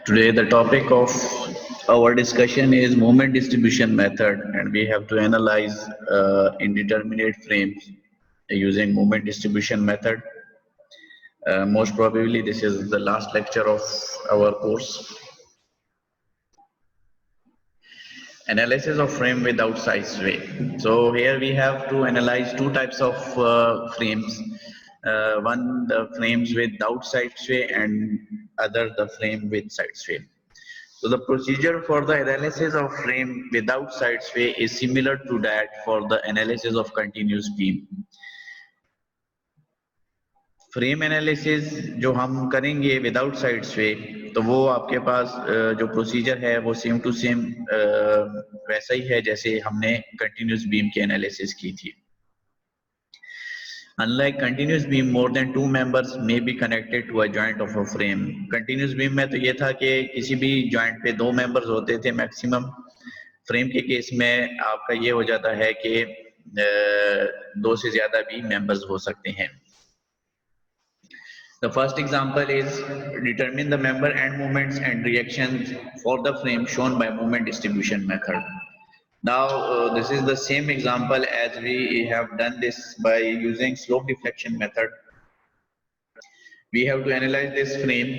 Today the topic of our discussion is moment distribution method, and we have to analyze indeterminate frames using moment distribution method. Most probably this is the last lecture of our course. Analysis of frame without side sway. So here we have to analyze two types of frames. One, the frames without side sway, and other the frame with side sway. So the procedure for the analysis of frame without side sway is similar to that for the analysis of continuous beam. Frame analysis जो हम करेंगे without side स्वे, तो वो आपके पास जो procedure है वो सेम टू सेम वैसा ही है जैसे हमने कंटिन्यूस बीम की एनालिसिस की थी. Unlike continuous beam, more than two members may be connected to a joint of a frame. Continuous beam में तो ये था कि किसी भी joint पे दो members होते थे मैक्सिमम. फ्रेम के केस में आपका ये हो जाता है कि दो से ज्यादा भी members हो सकते हैं. The first example is determine the member end moments and reactions for the frame shown by moment distribution method. Now this is the same example as we have done this by using slope deflection method. We have to analyze this frame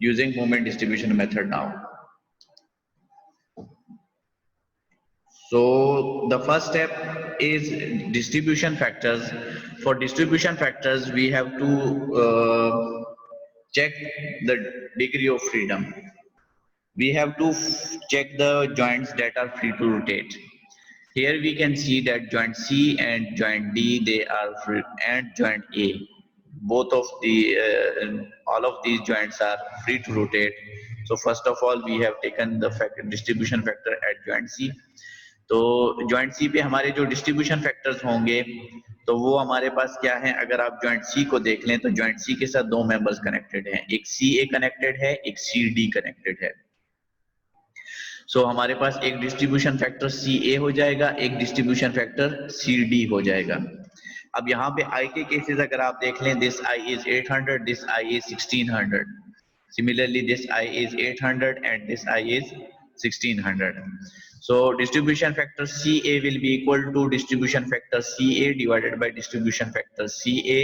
using moment distribution method now. So the first step is distribution factors. For distribution factors, we have to check the degree of freedom. We have to check the joints that are free to rotate. Here we can see that joint C and joint D, they are free, and joint A. Both of the all of these joints are free to rotate. So first of all, we have taken the distribution factor at joint C. तो joint सी पे हमारे जो distribution factors होंगे तो वो हमारे पास क्या है, अगर आप जॉइंट सी को देख लें तो जॉइंट सी के साथ दो मेंबर्स कनेक्टेड हैं, एक सी ए कनेक्टेड है, एक सी डी कनेक्टेड है. सो हमारे पास एक डिस्ट्रीब्यूशन फैक्टर सी ए हो जाएगा, एक डिस्ट्रीब्यूशन फैक्टर सी डी हो जाएगा. अब यहाँ पे आई के केसेस अगर आप देख लें, this I is 800, this I is 1600. Similarly, this I is 800 and this I is 1600. So distribution factor CA will be equal to distribution factor CA divided by distribution factor CA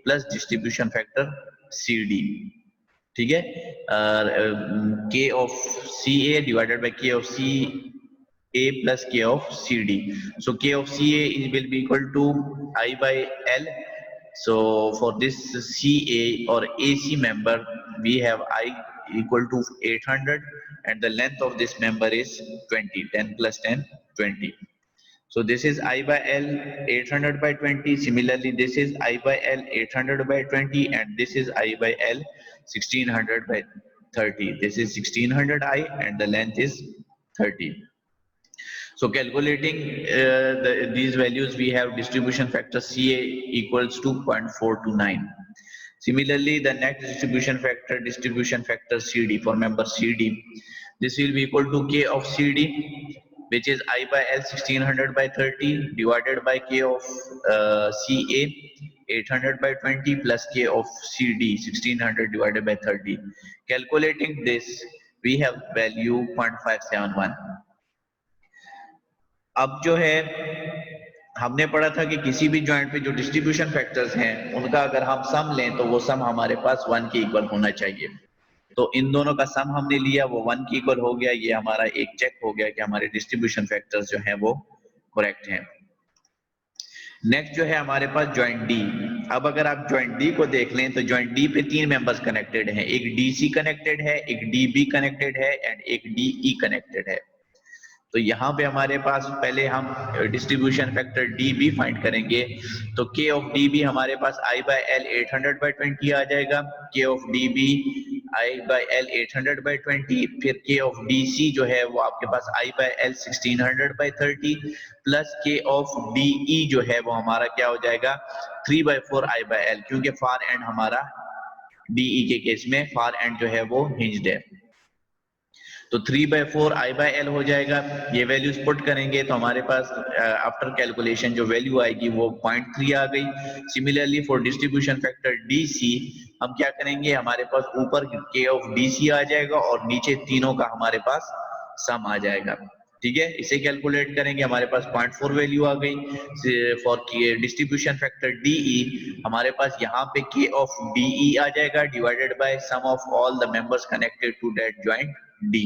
plus distribution factor CD. ठीक है, K of CA divided by K of CA plus K of CD. So K of CA will be equal to I by L. So for this CA or AC member, we have I equal to 800 and the length of this member is 20, 10 plus 10, 20. So this is I by L 800 by 20. Similarly, this is I by L 800 by 20 and this is I by L 1600 by 30. This is 1600 I and the length is 30. So calculating these values, we have distribution factor CA equals to 0.429. Similarly, the next distribution factor CD for member CD, this will be equal to K of CD, which is I by L 1600 by 30 divided by K of CA 800 by 20 plus K of CD 1600 divided by 30. Calculating this, we have value 0.571. अब जो है हमने पढ़ा था कि किसी भी joint पे जो डिस्ट्रीब्यूशन फैक्टर्स हैं उनका अगर हम सम लें तो वो सम हमारे पास 1 के इक्वल होना चाहिए. तो इन दोनों का सम हमने लिया, वो 1 के इक्वल हो गया. ये हमारा एक चेक हो गया कि हमारे डिस्ट्रीब्यूशन फैक्टर्स जो हैं वो करेक्ट हैं. नेक्स्ट जो है हमारे पास जॉइंट डी. अब अगर आप जॉइंट डी को देख लें तो जॉइंट डी पे तीन मेंबर्स कनेक्टेड हैं, एक डीसी कनेक्टेड है, एक डीबी कनेक्टेड है एंड एक डीई कनेक्टेड है. तो यहाँ पे हमारे पास पहले हम डिस्ट्रीब्यूशन फैक्टर DB फाइंड करेंगे. तो K of DB हमारे पास I by L 800 by 20 आ जाएगा. K of DB I by L 800 by 20. फिर K of DC जो है वो आपके पास I by L 1600 by 30 plus K of DE जो है वो हमारा क्या हो जाएगा 3 by 4 I by L, क्योंकि फार एंड हमारा DE के केस में फार एंड जो है वो हिंज्ड है. तो 3/4 I/L हो जाएगा। ये वैल्यूज पुट करेंगे तो हमारे पास आफ्टर कैलकुलेशन जो वैल्यू आएगी वो 0.3 आ गई। Similarly for distribution factor DC हम क्या करेंगे, हमारे पास ऊपर K ऑफ DC आ जाएगा और नीचे तीनों का हमारे पास सम आ जाएगा। ठीक है, इसे कैलकुलेट करेंगे, हमारे पास 0.4 वैल्यू आ गई। फॉर डिस्ट्रीब्यूशन फैक्टर DE हमारे पास यहाँ पे K ऑफ DE आ जाएगा divided by sum of all the members connected to that joint D।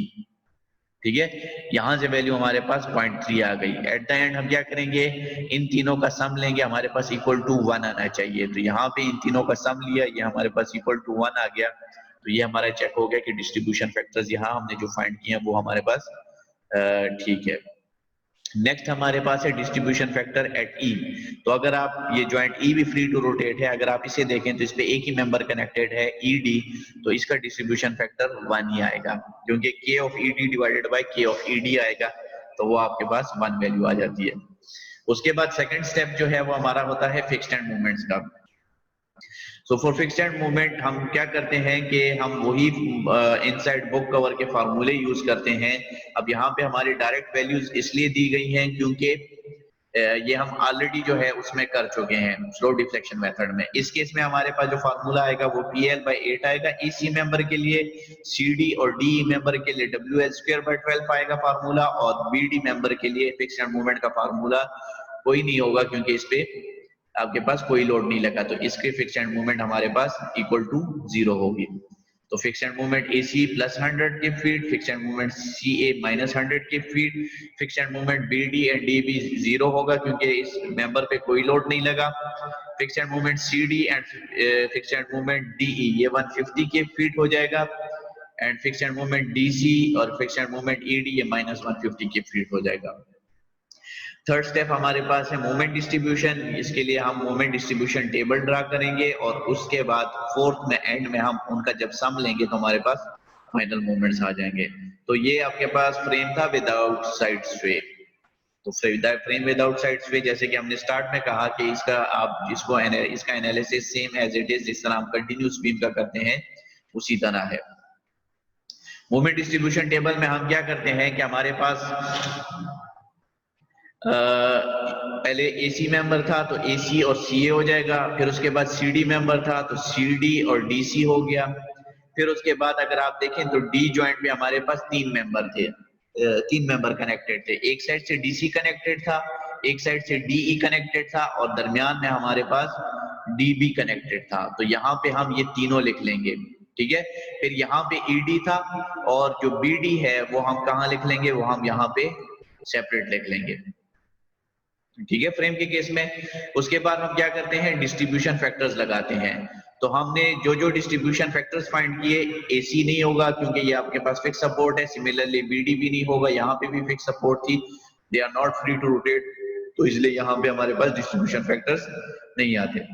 ठीक है, यहां से वैल्यू हमारे पास 0.3 आ गई। एट द एंड हम क्या करेंगे, इन तीनों का सम लेंगे, हमारे पास इक्वल टू 1 आना चाहिए। तो यहाँ पे इन तीनों का सम लिया, ये हमारे पास इक्वल टू 1 आ गया। तो ये हमारा चेक हो गया कि डिस्ट्रीब्यूशन फैक्टर्स यहाँ हमने जो फाइंड किए हैं वो हमारे पास ठीक है। नेक्स्ट हमारे पास है डिस्ट्रीब्यूशन फैक्टर एट E। तो अगर आप ये जॉइंट E भी फ्री टू रोटेट है, अगर आप इसे देखें तो इस पे एक ही मेंबर कनेक्टेड है ED, तो इसका डिस्ट्रीब्यूशन फैक्टर 1 ही आएगा, क्योंकि K of ED divided by K of ED आएगा, तो वो आपके पास 1 वैल्यू आ जाती है। उसके बाद सेकंड स्टेप जो है वो हमारा होता है फिक्स्ड एंड मूवमेंट्स का। So for fixed end movement हम क्या करते हैं कि हम वही इनसाइड बुक कवर के फार्मूले यूज करते हैं। अब यहाँ पे हमारी डायरेक्ट वैल्यूज इसलिए दी गई हैं क्योंकि ये हम ऑलरेडी जो है उसमें कर चुके हैं स्लो डिफ्लेक्शन मेथड में। इस केस में हमारे पास जो फार्मूला आएगा वो PL/8 आएगा EC मेंबर के लिए, CD और DE मेंबर के लिए WL²/12 आएगा फार्मूला, और BD मेंबर के लिए फिक्स्ड एंड मूवमेंट का फार्मूला कोई नहीं होगा क्योंकि इस पे आपके पास कोई लोड नहीं लगा, तो इसके फिक्स्ड एंड मूवमेंट हमारे पास इक्वल टू 0 होगी। तो fixed end movement AC plus 100 के feet, fixed end movement CA minus 100 के feet, fixed end movement BD and DB 0 होगा क्योंकि इस मेंबर पे कोई लोड नहीं लगा। Fixed end movement CD and fixed end movement DE ये 150 के फीट हो जाएगा, and fixed end movement DC और फिक्स्ड एंड मूवमेंट ED ये माइनस 150 के फीट हो जाएगा। थर्ड स्टेप हमारे पास है मोमेंट डिस्ट्रीब्यूशन। इसके लिए हम मोमेंट डिस्ट्रीब्यूशन टेबल ड्रा करेंगे और उसके बाद फोर्थ में एंड में हम उनका जब सम लेंगे तो हमारे पास फाइनल मोमेंट्स आ जाएंगे। तो ये आपके पास फ्रेम था विदाउट साइड स्वे। तो फ्रेम विदाउट साइड स्वे, जैसे कि हमने स्टार्ट में कहा कि इसका आप इसको इसका analysis same as it is जिस तरह हम कंटिन्यूस बीम का करते हैं उसी तरह है। मोमेंट डिस्ट्रीब्यूशन टेबल में हम क्या करते हैं कि हमारे पास पहले AC मेंबर था तो AC और CA हो जाएगा, फिर उसके बाद CD मेंबर था तो CD और DC हो गया। फिर उसके बाद अगर आप देखें तो D जॉइंट में हमारे पास 3 मेंबर थे, 3 मेंबर कनेक्टेड थे। एक साइड से DC कनेक्टेड था, एक साइड से DE कनेक्टेड था और दरमियान में हमारे पास DB कनेक्टेड था। तो यहाँ पे हम ये तीनों लिख लेंगे, ठीक है। फिर यहाँ पे ED था और जो BD है वो हम कहाँ लिख लेंगे, वो हम यहाँ पे सेपरेट लिख लेंगे, ठीक है, फ्रेम के केस में। उसके बाद हम क्या करते हैं, डिस्ट्रीब्यूशन फैक्टर्स लगाते हैं। तो हमने जो जो डिस्ट्रीब्यूशन फैक्टर्स फाइंड किए, AC नहीं होगा क्योंकि ये आपके पास फिक्स सपोर्ट है, सिमिलरली BD भी नहीं होगा, यहाँ पे भी फिक्स सपोर्ट थी, they are not free to rotate, तो इसलिए यहाँ पे हमारे पास डिस्ट्रीब्यूशन फैक्टर्स नहीं आते।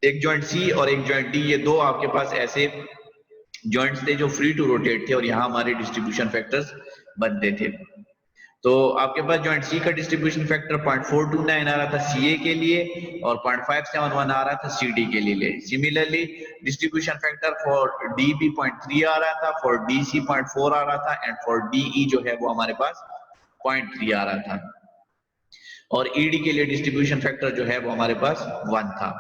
एक जॉइंट C और एक जॉइंट D, ये दो आपके पास ऐसे जॉइंट्स थे जो फ्री टू रोटेट थे और यहाँ हमारे डिस्ट्रीब्यूशन फैक्टर्स बनते थे। तो आपके पास जॉइंट C का डिस्ट्रीब्यूशन फैक्टर 0.429 आ रहा था CA के लिए और 0.571 आ रहा था CD के लिए। Similarly distribution factor for DB 0.3 आ रहा था, फॉर DC 0.4 आ रहा था, एंड फॉर DE जो है वो हमारे पास 0.3 आ रहा था, और ED के लिए डिस्ट्रीब्यूशन फैक्टर जो है वो हमारे पास 1 था।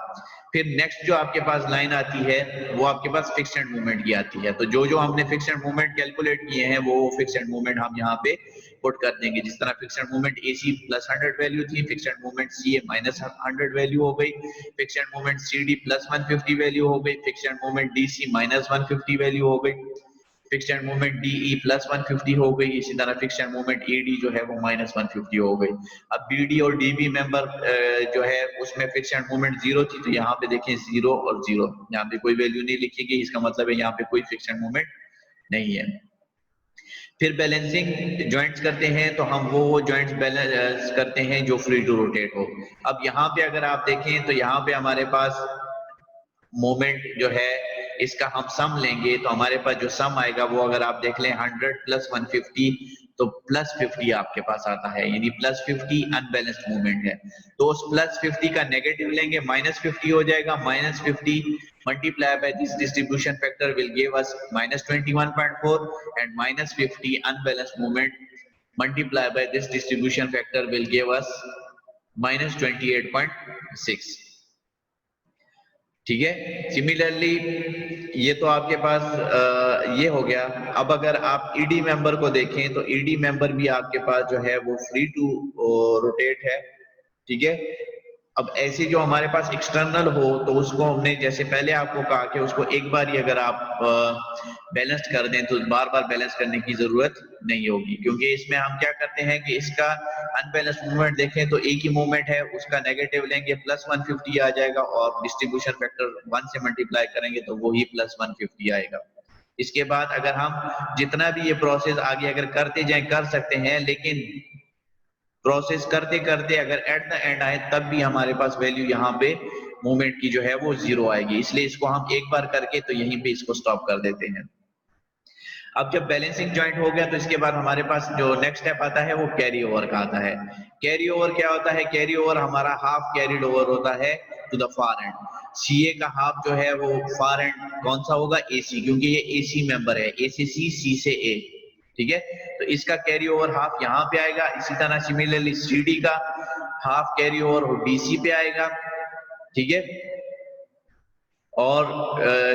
फिर नेक्स्ट जो आपके पास लाइन आती है वो आपके पास फिक्स्ड एंड मूवमेंट की आती है। तो जो जो हमने फिक्स्ड एंड मूवमेंट कैलकुलेट किए हैं वो फिक्स्ड एंड मूवमेंट हम यहाँ पे पुट कर देंगे। जिस तरह fixed end movement AC plus 100 value थी, fixed end movement CA minus 100 value हो गई, fixed end movement CD plus 150 value हो गई, fixed end movement DC minus 150 value हो गई, fixed end movement DE plus 150 हो गई, इसी तरह फिक्स्ड एंड मूवमेंट ED जो है वो माइनस 150 हो गई। अब BD और DB मेंबर जो है उसमें फिक्स्ड एंड मूवमेंट 0 थी, तो यहाँ पे देखें 0 और 0, यहाँ पे कोई वैल्यू नहीं लिखी गई, इसका मतलब है यहाँ पे कोई फिक्स्ड एंड मूवमेंट नहीं है। फिर बैलेंसिंग जॉइंट्स करते हैं, तो हम वो जॉइंट्स बैलेंस करते हैं जो फ्री टू रोटेट हो। अब यहाँ पे अगर आप देखें तो यहाँ पे हमारे पास मोमेंट जो है इसका हम सम लेंगे, तो हमारे पास जो सम आएगा वो अगर आप देख लें 100 प्लस 150 तो +50 आपके पास आता है, यानी +50 अनबैलेंस्ड मूवमेंट है। तो उस +50 का नेगेटिव लेंगे, -50 हो जाएगा। -50 multiply by this distribution factor will give us -21.4 and -50 unbalanced movement multiply by this distribution factor will give us -28.6। ठीक है। सिमिलरली ये तो आपके पास ये हो गया। अब अगर आप ईडी मेंबर को देखें तो ईडी मेंबर भी आपके पास जो है वो फ्री टू रोटेट है। ठीक है। अब ऐसे जो हमारे पास एक्सटर्नल हो तो उसको हमने जैसे पहले आपको कहा कि उसको एक बार ही अगर आप बैलेंस कर दें तो बार बार बैलेंस करने की जरूरत नहीं होगी, क्योंकि इसमें हम क्या करते हैं कि इसका अनबैलेंस मूवमेंट देखें तो एक ही मूवमेंट है, उसका नेगेटिव लेंगे +150 आ जाएगा और डिस्ट्रीब्यूशन फैक्टर 1 से मल्टीप्लाई करेंगे तो वही +150 आएगा। इसके बाद अगर हम जितना भी ये प्रोसेस आगे अगर करते जाए कर सकते हैं, लेकिन प्रोसेस करते करते अगर एट द एंड आए तब भी हमारे पास वैल्यू यहाँ पे मूवमेंट की जो है वो 0 आएगी। इसलिए इसको हम एक बार करके तो यहीं पे इसको स्टॉप कर देते हैं। अब जब बैलेंसिंग जॉइंट हो गया तो इसके बाद हमारे पास जो नेक्स्ट स्टेप आता है वो कैरी ओवर का आता है। कैरी ओवर क्या होता है? कैरी ओवर हमारा हाफ कैरिड ओवर होता है to the far end. CA का हाफ जो है वो फार एंड कौन सा होगा? एसी, क्योंकि ये एसी मेंबर है, ए से सी, सी से ए। ठीक है। तो इसका कैरी ओवर हाफ यहाँ पे आएगा। इसी तरह सिमिलरली सीडी का हाफ कैरी ओवर डीसी पे आएगा। ठीक है। और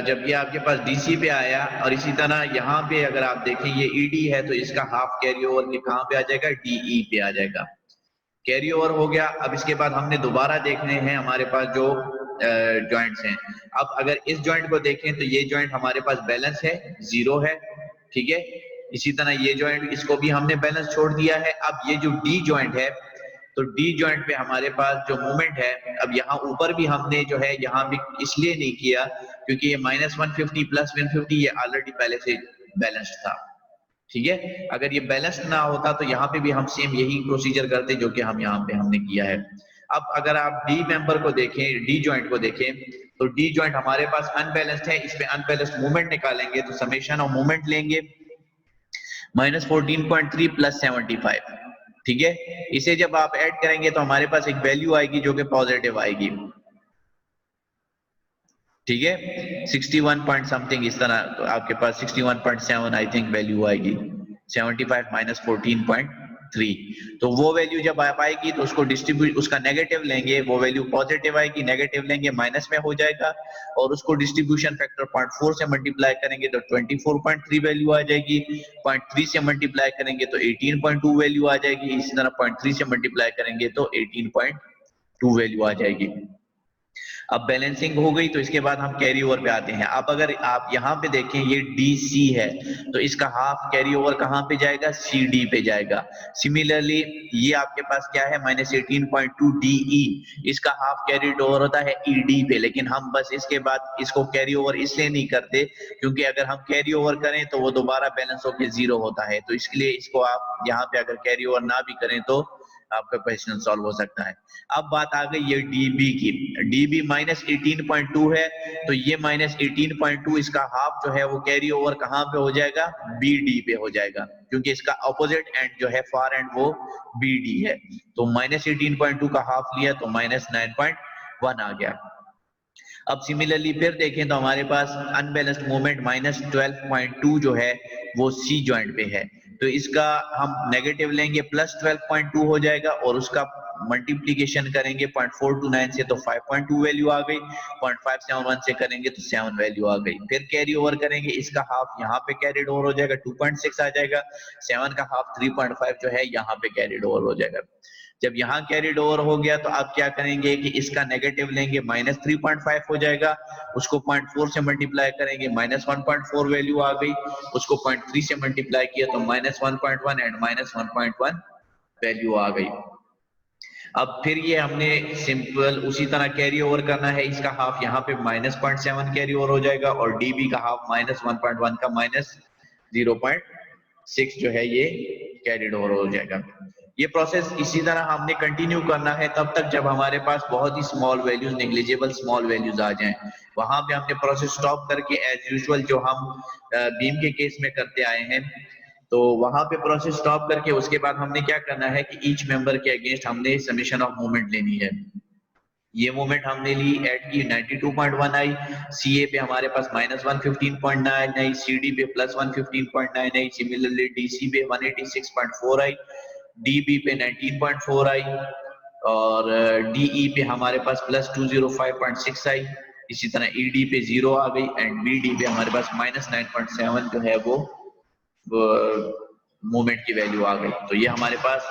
जब ये आपके पास डीसी पे आया और इसी तरह यहाँ पे अगर आप देखें ये ईडी है तो इसका हाफ कैरी ओवर के कहाँ पे आ जाएगा? डीई पे आ जाएगा। कैरी ओवर हो गया। अब इसके बाद हमने दोबारा देखने हैं हमारे पास जो जॉइंट्स हैं। अब अगर इस जॉइंट को देखें तो ये जॉइंट हमारे पास बैलेंस है, 0 है। ठीक है। इसी तरह ये जॉइंट, इसको भी हमने बैलेंस छोड़ दिया है। अब ये जो डी जॉइंट है तो डी जॉइंट पे हमारे पास जो मूवमेंट है, अब यहाँ ऊपर भी हमने जो है यहाँ भी इसलिए नहीं किया क्योंकि ये -150 +150 ये ऑलरेडी पहले से बैलेंस्ड था। ठीक है। अगर ये बैलेंस ना होता तो यहाँ पे भी हम सेम यही प्रोसीजर करते जो कि हम यहाँ पे हमने किया है। अब अगर आप डी मेंबर को देखें, डी जॉइंट को देखें तो डी जॉइंट हमारे पास अनबैलेंस्ड है। इसमें अनबैलेंस्ड मूवमेंट निकालेंगे तो समेशन ऑफ मूवमेंट लेंगे -14.3 +75। ठीक है। इसे जब आप ऐड करेंगे तो हमारे पास एक वैल्यू आएगी जो कि पॉजिटिव आएगी। ठीक है। 61 पॉइंट समथिंग इस तरह तो आपके पास 61.7 आई थिंक वैल्यू आएगी। 75 - 14.3 तो वो वैल्यू जब आप आएगी तो उसको डिस्ट्रीब्यूट, उसका नेगेटिव लेंगे, वो वैल्यू पॉजिटिव आएगी, नेगेटिव लेंगे माइनस में हो जाएगा और उसको डिस्ट्रीब्यूशन फैक्टर 0.4 से मल्टीप्लाई करेंगे तो 24.3 वैल्यू आ जाएगी। 0.3 से मल्टीप्लाई करेंगे तो 18.2 वैल्यू आ जाएगी। इसी तरह 0.3 से मल्टीप्लाई करेंगे तो 18.2 वैल्यू आ जाएगी। अब बैलेंसिंग हो गई तो इसके बाद हम कैरी ओवर पे आते हैं। अब अगर आप यहाँ पे देखें ये DC है तो इसका हाफ कैरी ओवर कहाँ पे जाएगा? CD पे जाएगा। सिमिलरली ये आपके पास क्या है? -18.2 DE, इसका हाफ कैरी ओवर होता है ED पे, लेकिन हम बस इसके बाद इसको कैरी ओवर इसलिए नहीं करते क्योंकि अगर हम कैरी ओवर करें तो वो दोबारा बैलेंस होकर 0 होता है। तो इसके लिए इसको आप यहाँ पे अगर कैरी ओवर ना भी करें तो आपका क्वेश्चन सॉल्व हो सकता है। अब बात आ गई ये DB की। DB -18.2 है तो ये -18.2 इसका हाफ जो है वो कैरी ओवर कहाँ पे हो जाएगा? BD पे हो जाएगा, क्योंकि इसका ऑपोजिट एंड जो है फार एंड वो BD है। तो -18.2 का हाफ लिया तो -9.1 आ गया। अब सिमिलरली फिर देखें तो हमारे पास अनबैलेंस्ड मूवमेंट -12.2 जो है वो C जॉइंट पे है तो इसका हम नेगेटिव लेंगे +12.2 हो जाएगा और उसका मल्टीप्लीकेशन करेंगे 0.429 से तो 5.2 वैल्यू आ गई। 0.571 से करेंगे तो 7 वैल्यू आ गई। फिर कैरी ओवर करेंगे, इसका हाफ यहाँ पे कैरिड ओवर हो जाएगा 2.6 आ जाएगा। 7 का हाफ 3.5 जो है यहाँ पे कैरिड ओवर हो जाएगा। जब यहाँ कैरिड ओवर हो गया तो आप क्या करेंगे कि इसका नेगेटिव लेंगे -3.5 हो जाएगा। उसको 0.4 से मल्टीप्लाई करेंगे -1.4 वैल्यू आ गई। उसको 0.3 से मल्टीप्लाई किया तो -1.1 एंड -1.1 वैल्यू आ गई। अब फिर ये हमने सिंपल उसी तरह कैरी ओवर करना है। इसका हाफ यहाँ पे -0.7 कैरी ओवर हो जाएगा और DB का हाफ -1.1 का -0.6 जो है ये कैरिड ओवर हो जाएगा। ये प्रोसेस इसी तरह हमने कंटिन्यू करना है तब तक जब हमारे पास बहुत ही small values, negligible small values आ जाएं। वहां पे हमने प्रोसेस स्टॉप करके एज यूजुअल जो हम बीम के केस में करते आए हैं तो वहां पे प्रोसेस स्टॉप करके उसके बाद हमने क्या करना है कि ईच मेंबर के अगेंस्ट हमने समेशन ऑफ मूवमेंट लेनी है। ये मूवमेंट हमने ली, ऐड की 92.1 आई, सीए पे हमारे पास -115.9 आई, सीडी पे +115.9 आई, सिमिलरली डीसी पे 186.4 आई, डीबी पे 19.4 आई और डीई पे हमारे पास +205.6 आई। इसी तरह ईडी पे 0 आ गई एंड बीडी पे हमारे पास -9.7 जो है वो मूवमेंट की वैल्यू आ गई। तो ये हमारे पास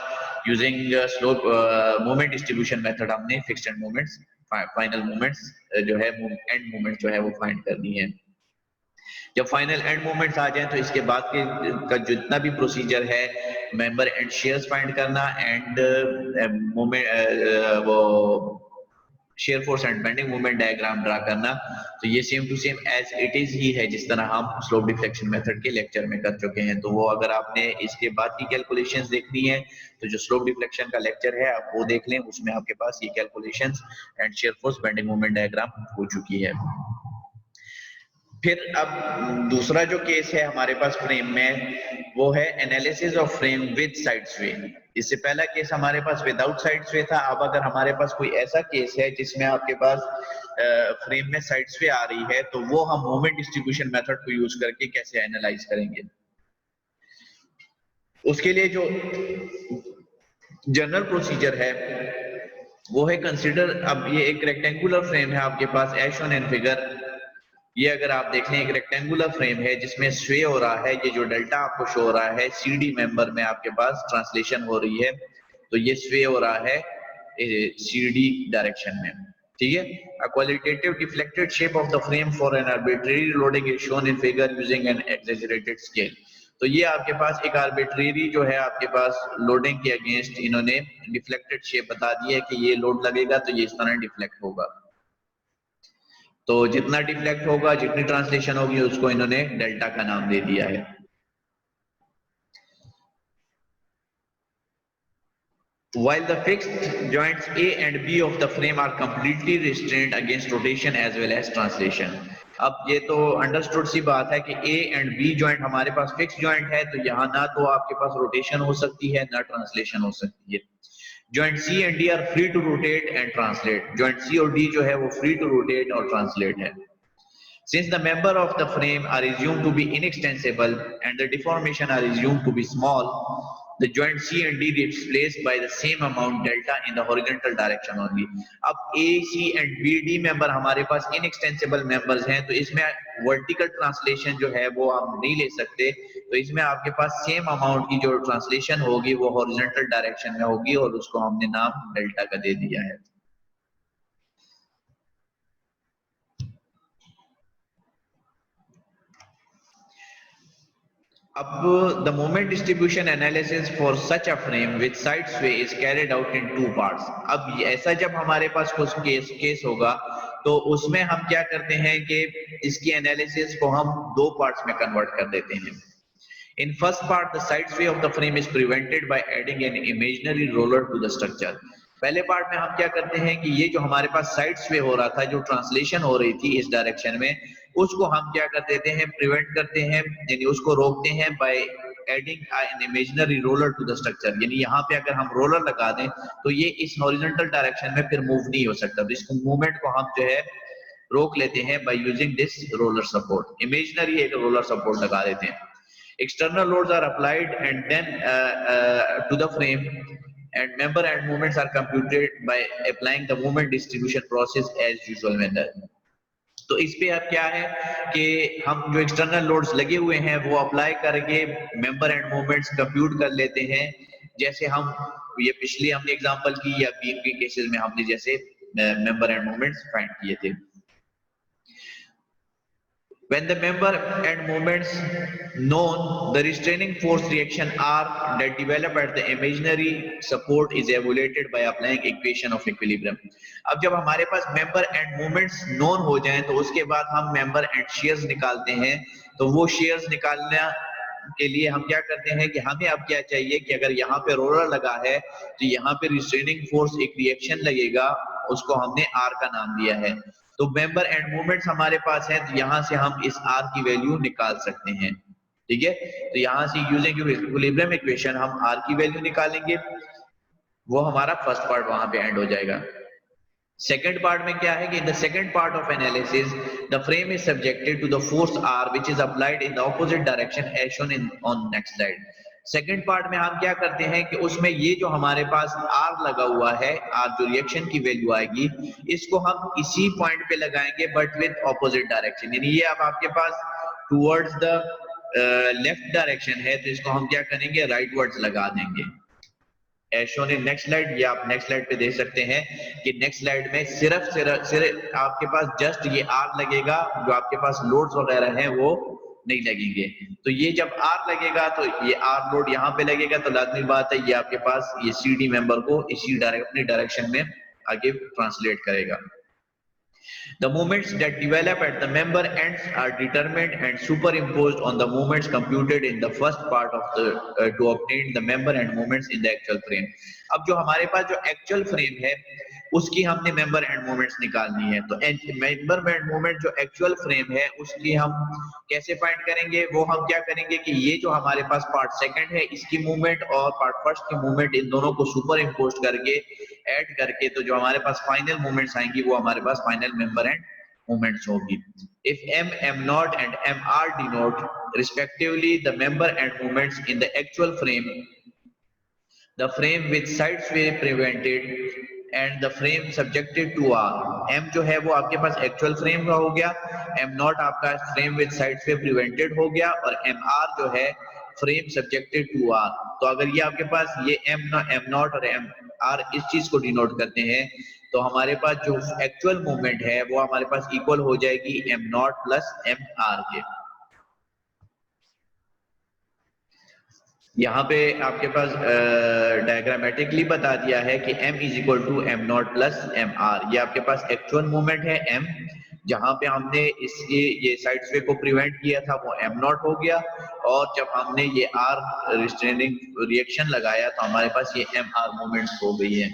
using slope movement distribution method हमने fixed end movements, final movements जो है एंड मूवमेंट जो है वो फाइंड करनी है। जब फाइनल एंड मूवमेंट्स आ जाएं तो इसके बाद के का जितना भी प्रोसीजर है, मेंबर एंड शेयर्स फाइंड करना एंड मूवमेंट वो shear force and bending movement diagram draw करना। तो ये same to same as it is ही है जिस तरह हम स्लोप डिफ्लेक्शन मेथड के लेक्चर में कर चुके हैं। तो वो अगर आपने इसके बाद की कैलकुलेशंस देखनी है तो जो स्लोप डिफ्लेक्शन का लेक्चर है आप वो देख लें, उसमें आपके पास ये calculations and shear force bending movement diagram हो चुकी है। फिर अब दूसरा जो केस है हमारे पास फ्रेम में, वो है analysis of frame with side स्वे। इससे पहला केस हमारे पास विदाउट साइड स्वे था। अब अगर हमारे पास कोई ऐसा केस है जिसमें आपके पास फ्रेम में साइड स्वे आ रही है, तो वो हम मोमेंट डिस्ट्रीब्यूशन मेथड को यूज करके कैसे एनालाइज करेंगे। उसके लिए जो जनरल प्रोसीजर है वो है कंसीडर, अब ये एक रेक्टेंगुलर फ्रेम है आपके पास एज शोन इन फिगर। ये अगर आप देख लें एक रेक्टेंगुलर फ्रेम है जिसमें स्वे हो रहा है, ये जो डेल्टा आपको शो हो रहा है सीडी मेंबर में आपके पास ट्रांसलेशन हो रही है, तो ये स्वे हो रहा है सीडी डायरेक्शन में, ठीक है। A qualitative deflected shape of the frame for an arbitrary loading is shown in figure using an exaggerated scale। तो ये आपके पास एक आर्बिट्रेरी जो है आपके पास लोडिंग के अगेंस्ट इन्होंने डिफ्लेक्टेड शेप बता दी है कि ये लोड लगेगा तो ये इस तरह डिफ्लेक्ट होगा। तो जितना डिफ्लेक्ट होगा, जितनी ट्रांसलेशन होगी, उसको इन्होंने डेल्टा का नाम दे दिया है। While the fixed joints A and B of the frame are completely restrained against rotation as well as translation। अब ये तो अंडरस्टूड सी बात है कि A एंड B जॉइंट हमारे पास फिक्स जॉइंट है, तो यहाँ ना तो आपके पास रोटेशन हो सकती है ना ट्रांसलेशन हो सकती है। Joint C and D are free to rotate and translate. Joint C और D जो है वो फ्री टू रोटेट और ट्रांसलेट है। Since the member of the frame are assumed to be inextensible and the deformation are assumed to be small, the joint C and D displaced by the same amount delta in the horizontal direction only। अब A, C and B, D member हमारे पास inextensible members हैं, तो इसमें vertical translation जो है वो हम नहीं ले सकते। तो इसमें आपके पास सेम अमाउंट की जो ट्रांसलेशन होगी वो हॉरिजॉन्टल डायरेक्शन में होगी और उसको हमने नाम डेल्टा का दे दिया है। अब the moment distribution analysis for such a frame with side sway is carried out in two parts। अब ऐसा जब हमारे पास कुछ केस होगा तो उसमें हम क्या करते हैं कि इसकी एनालिसिस को हम दो पार्ट्स में कन्वर्ट कर देते हैं। In first part, the side sway of the frame is prevented by adding an imaginary roller to the structure। पहले पार्ट में हम क्या करते हैं कि ये जो हमारे पास साइड स्वे हो रहा था, जो ट्रांसलेशन हो रही थी इस डायरेक्शन में, उसको हम क्या कर देते हैं, प्रिवेंट करते हैं, यानी उसको रोकते हैं by adding an imaginary roller to the structure. यानी यहाँ पे अगर हम रोलर लगा दें तो ये इस हॉरिजॉन्टल डायरेक्शन में फिर मूव नहीं हो सकता। तो इस मूवमेंट को हम जो है रोक लेते हैं by using this roller support. Imaginary एक रोलर सपोर्ट लगा देते हैं। External loads are applied and then to the frame and member and movements are computed by applying the movement distribution process as usual manner। तो इस पे अब क्या है कि हम जो एक्सटर्नल लोड्स लगे हुए हैं वो अप्लाई करके मेंबर एंड मूवमेंट्स कंप्यूट कर लेते हैं, जैसे हम ये पिछले हमने एग्जांपल की या बीम के केसेस में हमने जैसे मेंबर एंड मूवमेंट्स फाइंड किए थे। When the member and movements known, the restraining force reaction R that develop at the imaginary support is evaluated by applying equation of equilibrium। अब जब हमारे पास member and movements known हो जाएं तो उसके बाद हम member and shears निकालते हैं। तो वो shears निकालने के लिए हम क्या करते हैं कि हमें अब क्या चाहिए कि अगर यहाँ पे रोलर लगा है तो यहाँ पे रिस्ट्रेनिंग फोर्स एक रिएक्शन लगेगा, उसको हमने R का नाम दिया है। तो मेंबर एंड मूवमेंट्स हमारे पास है, तो यहाँ से हम इस R की वैल्यू निकाल सकते हैं, ठीक है, तो यहाँ से यूजिंग इक्विलिब्रियम इक्वेशन हम R की वैल्यू निकालेंगे, वो हमारा फर्स्ट पार्ट वहां पे एंड हो जाएगा। सेकेंड पार्ट में क्या है कि in the second part of analysis the frame is subjected to the force R which is applied in the opposite direction as shown in on next slide. Second part में हम क्या करते हैं कि उसमें ये जो हमारे पास R लगा हुआ है, R जो रिएक्शन की वैल्यू आएगी, इसको हम इसी पॉइंट पे लगाएंगे बट विद ऑपोजिट डायरेक्शन, यानी ये अब आपके पास टुवर्ड्स द लेफ्ट डायरेक्शन है, तो इसको हम क्या करेंगे, राइट वर्ड्स लगा देंगे as shown in next slide. ये आप नेक्स्ट स्लाइड पे देख सकते हैं कि नेक्स्ट स्लाइड में सिर्फ आपके पास जस्ट ये R लगेगा, जो आपके पास लोड्स वगैरह हैं वो नहीं लगेंगे। तो ये जब R लगेगा तो ये R लोड यहाँ पे लगेगा, तो लाजमी बात है ये आपके पास ये CD मेंबर को इसी अपनी डायरेक्शन में आगे ट्रांसलेट करेगा। The moments that develop at the member ends are determined and superimposed on the moments computed in the first part of the to obtain the member and moments in the actual frame। अब जो हमारे पास जो actual frame है उसकी हमने member end moments निकालनी है, तो मेंबर एंड मोमेंट जो एक्चुअल फ्रेम है उसकी हम कैसे फाइंड करेंगे, वो हम क्या करेंगे कि ये जो हमारे पास पार्ट सेकंड है इसकी मूवमेंट और पार्ट फर्स्ट की मूवमेंट, इन दोनों को सुपर इम्पोज करके ऐड करके, तो जो हमारे पास फाइनल मूवमेंट्स आएंगी वो हमारे पास फाइनल मेंबर एंड मूवमेंट्स होगी। If M, M0 and MR denote respectively the member and movements in the actual frame, the frame with side sway prevented and the frame subjected to R। M जो है वो आपके पास actual frame का हो गया, M0 आपका frame with side स्वे प्रिवेंटेड हो गया, और MR जो है फ्रेम सब्जेक्टेड टू R। तो अगर ये आपके पास ये M0 और MR इस चीज को डिनोट करते हैं, तो हमारे पास जो एक्चुअल मूवमेंट है वो हमारे पास इक्वल हो जाएगी M0 प्लस MR के। यहाँ पे आपके पास डायग्रामेटिकली बता दिया है कि M is equal to M0 plus MR। ये आपके पास एक्चुअल मूवमेंट है M, जहाँ पे हमने इसके ये साइड स्वे को प्रिवेंट किया था वो M0 हो गया, और जब हमने ये R रिस्ट्रेनिंग रिएक्शन लगाया तो हमारे पास ये MR मूवमेंट्स हो गई है।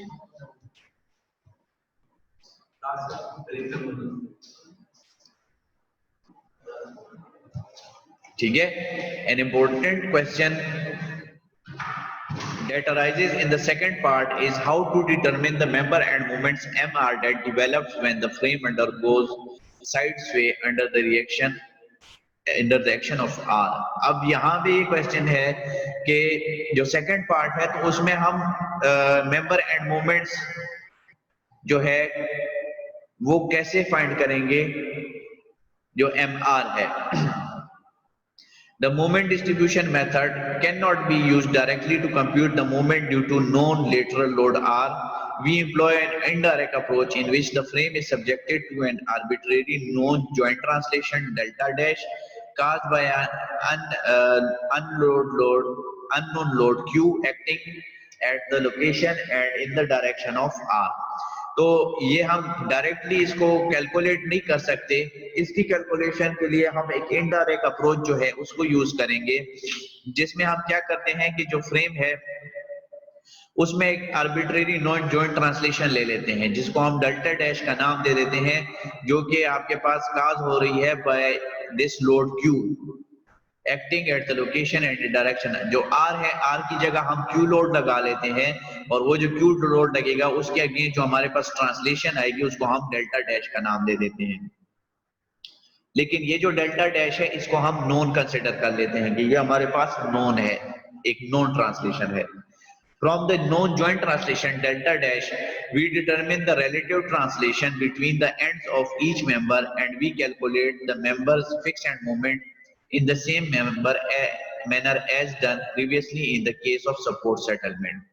ठीक है, an important question that arises in the second part is how to determine the member and moments MR that develops when the frame undergoes side sway under the action of R। अब यहाँ पे ये question है कि जो second part है तो उसमें हम मेंबर एंड मोमेंट्स जो है वो कैसे फाइंड करेंगे जो MR है। The moment distribution method cannot be used directly to compute the moment due to known lateral load R. We employ an indirect approach in which the frame is subjected to an arbitrary known joint translation delta dash caused by an unknown load Q acting at the location and in the direction of R। तो ये हम directly इसको calculate नहीं कर सकते, इसकी calculation के लिए हम एक इनडायरेक्ट अप्रोच जो है उसको यूज करेंगे, जिसमें हम क्या करते हैं कि जो फ्रेम है उसमें एक आर्बिट्रेरी नॉन जॉइंट ट्रांसलेशन ले लेते हैं, जिसको हम डेल्टा डैश का नाम दे देते हैं, जो कि आपके पास काज हो रही है by this load Q acting at the location and direction. जो R है, R की जगह हम Q लोड लगा लेते हैं, और वो जो Q लोड लगेगा उसके अगेंस्ट जो हमारे पास ट्रांसलेशन आएगी उसको हम डेल्टा डैश का नाम दे देते हैं। लेकिन ये जो डेल्टा डैश है इसको हम नोन कंसिडर कर लेते हैं कि ये हमारे पास नोन है, एक नोन ट्रांसलेशन है। From the known joint translation delta dash, we determine the relative translation between the ends of each member, and we calculate the members fixed and moment in the same manner as done previously in the case of support settlement।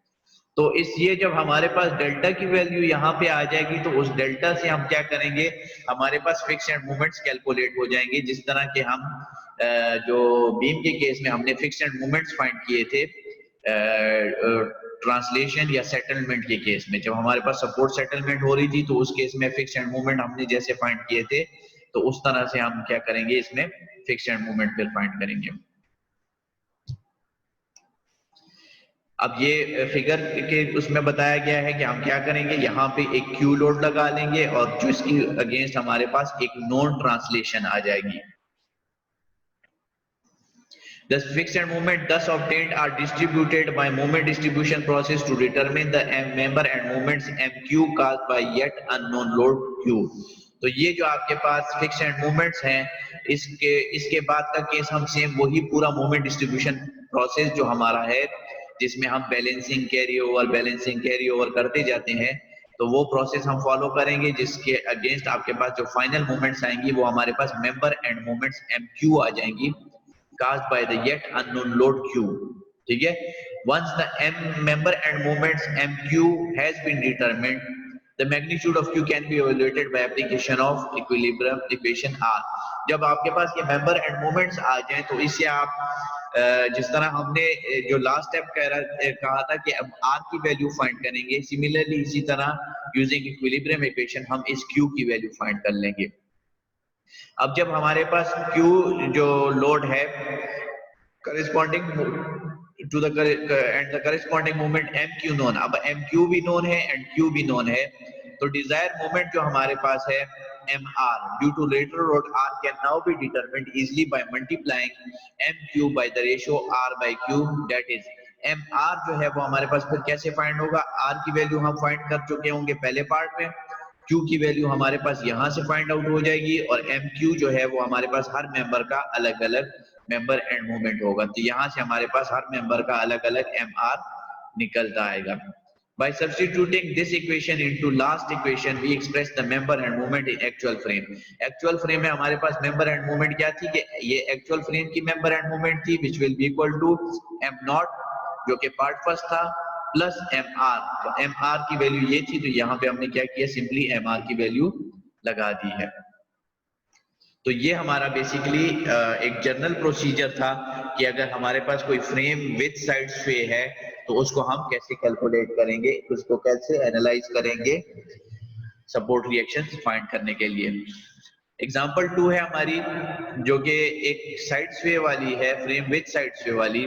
तो इसलिए जब हमारे पास delta की value यहाँ पे आ जाएगी तो उस डेल्टा से हम क्या करेंगे, हमारे पास फिक्स एंड मूवमेंट्स कैलकुलेट हो जाएंगे, जिस तरह के हम जो बीम के केस में हमने फिक्स एंड मूवमेंट्स फाइंड किए थे ट्रांसलेशन या सेटलमेंट के केस में। जब हमारे पास सपोर्ट सेटलमेंट हो रही थी तो उस केस में फिक्स एंड मूवमेंट हमने जैसे फाइंड किए थे, तो उस तरह से हम क्या करेंगे, इसमें फिक्स एंड मूवमेंट फिर फाइंड करेंगे। अब ये फिगर के उसमें बताया गया है कि हम क्या करेंगे, यहाँ पे एक Q लोड लगा लेंगे और जो इसकी अगेंस्ट हमारे पास एक नॉन ट्रांसलेशन आ जाएगी। The fixed end moment thus obtained are distributed by moment distribution process to determine the member and moments MQ caused by yet unknown load Q. तो ये जो आपके पास फिक्स एंड मोमेंट्स हैं, इसके बाद का केस हम सेम वही पूरा मोमेंट डिस्ट्रीब्यूशन प्रोसेस जो हमारा है, जिसमें हम बैलेंसिंग कैरी ओवर करते जाते हैं, तो वो प्रोसेस हम फॉलो करेंगे, जिसके अगेंस्ट आपके पास जो फाइनल मोमेंट्स आएंगी वो हमारे पास मेंबर एंड मोमेंट्स MQ आ जाएंगी caused by the yet unknown load Q. ठीक है? Once the member and moments MQ has been determined, the magnitude of Q can be evaluated by application of equilibrium equation R. जब आपके पास ये member and moments आ जाएं, तो इससे आप जिस तरह हमने जो लास्ट स्टेप कहा था कि अब R की वैल्यू फाइंड करेंगे, सिमिलरली इसी तरह यूजिंग इक्विलिब्रियम इक्वेशन हम इस Q की वैल्यू फाइंड कर लेंगे। अब जब हमारे पास Q जो लोड है corresponding to the and the corresponding moment MQ known, अब MQ भी known है and Q भी known है, तो desired moment जो हमारे पास है MR due to lateral load R can now be determined easily by multiplying MQ by the ratio R by Q, that is MR जो है वो हमारे पास फिर कैसे फाइंड होगा, R की वैल्यू हम फाइंड कर चुके होंगे पहले पार्ट में, Q की वैल्यू हमारे पास यहाँ से फाइंड आउट हो जाएगी, और MQ जो है वो हमारे पास हर मेंबर का अलग अलग मेंबर एंड मोमेंट होगा, तो यहाँ से हमारे पास हर मेंबर का अलग अलग MR निकलता आएगा। By substituting this equation into last equation, we express the member and moment in actual frame. Actual frame में हमारे पास member and moment क्या थी, कि ये actual frame की member and moment थी, which will be equal to M0 जो कि पार्ट फर्स्ट था प्लस MR, तो MR की वैल्यू ये थी, तो यहाँ पे हमने क्या किया, सिंपली MR की वैल्यू लगा दी है। तो ये हमारा बेसिकली एक जनरल प्रोसीजर था कि अगर हमारे पास कोई फ्रेम विद साइड स्वे है तो उसको हम कैसे कैलकुलेट करेंगे, उसको कैसे एनालाइज करेंगे सपोर्ट रिएक्शंस फाइंड करने के लिए। एग्जांपल 2 है हमारी, जो कि एक साइड स्वे वाली है, फ्रेम विद साइड स्वे वाली।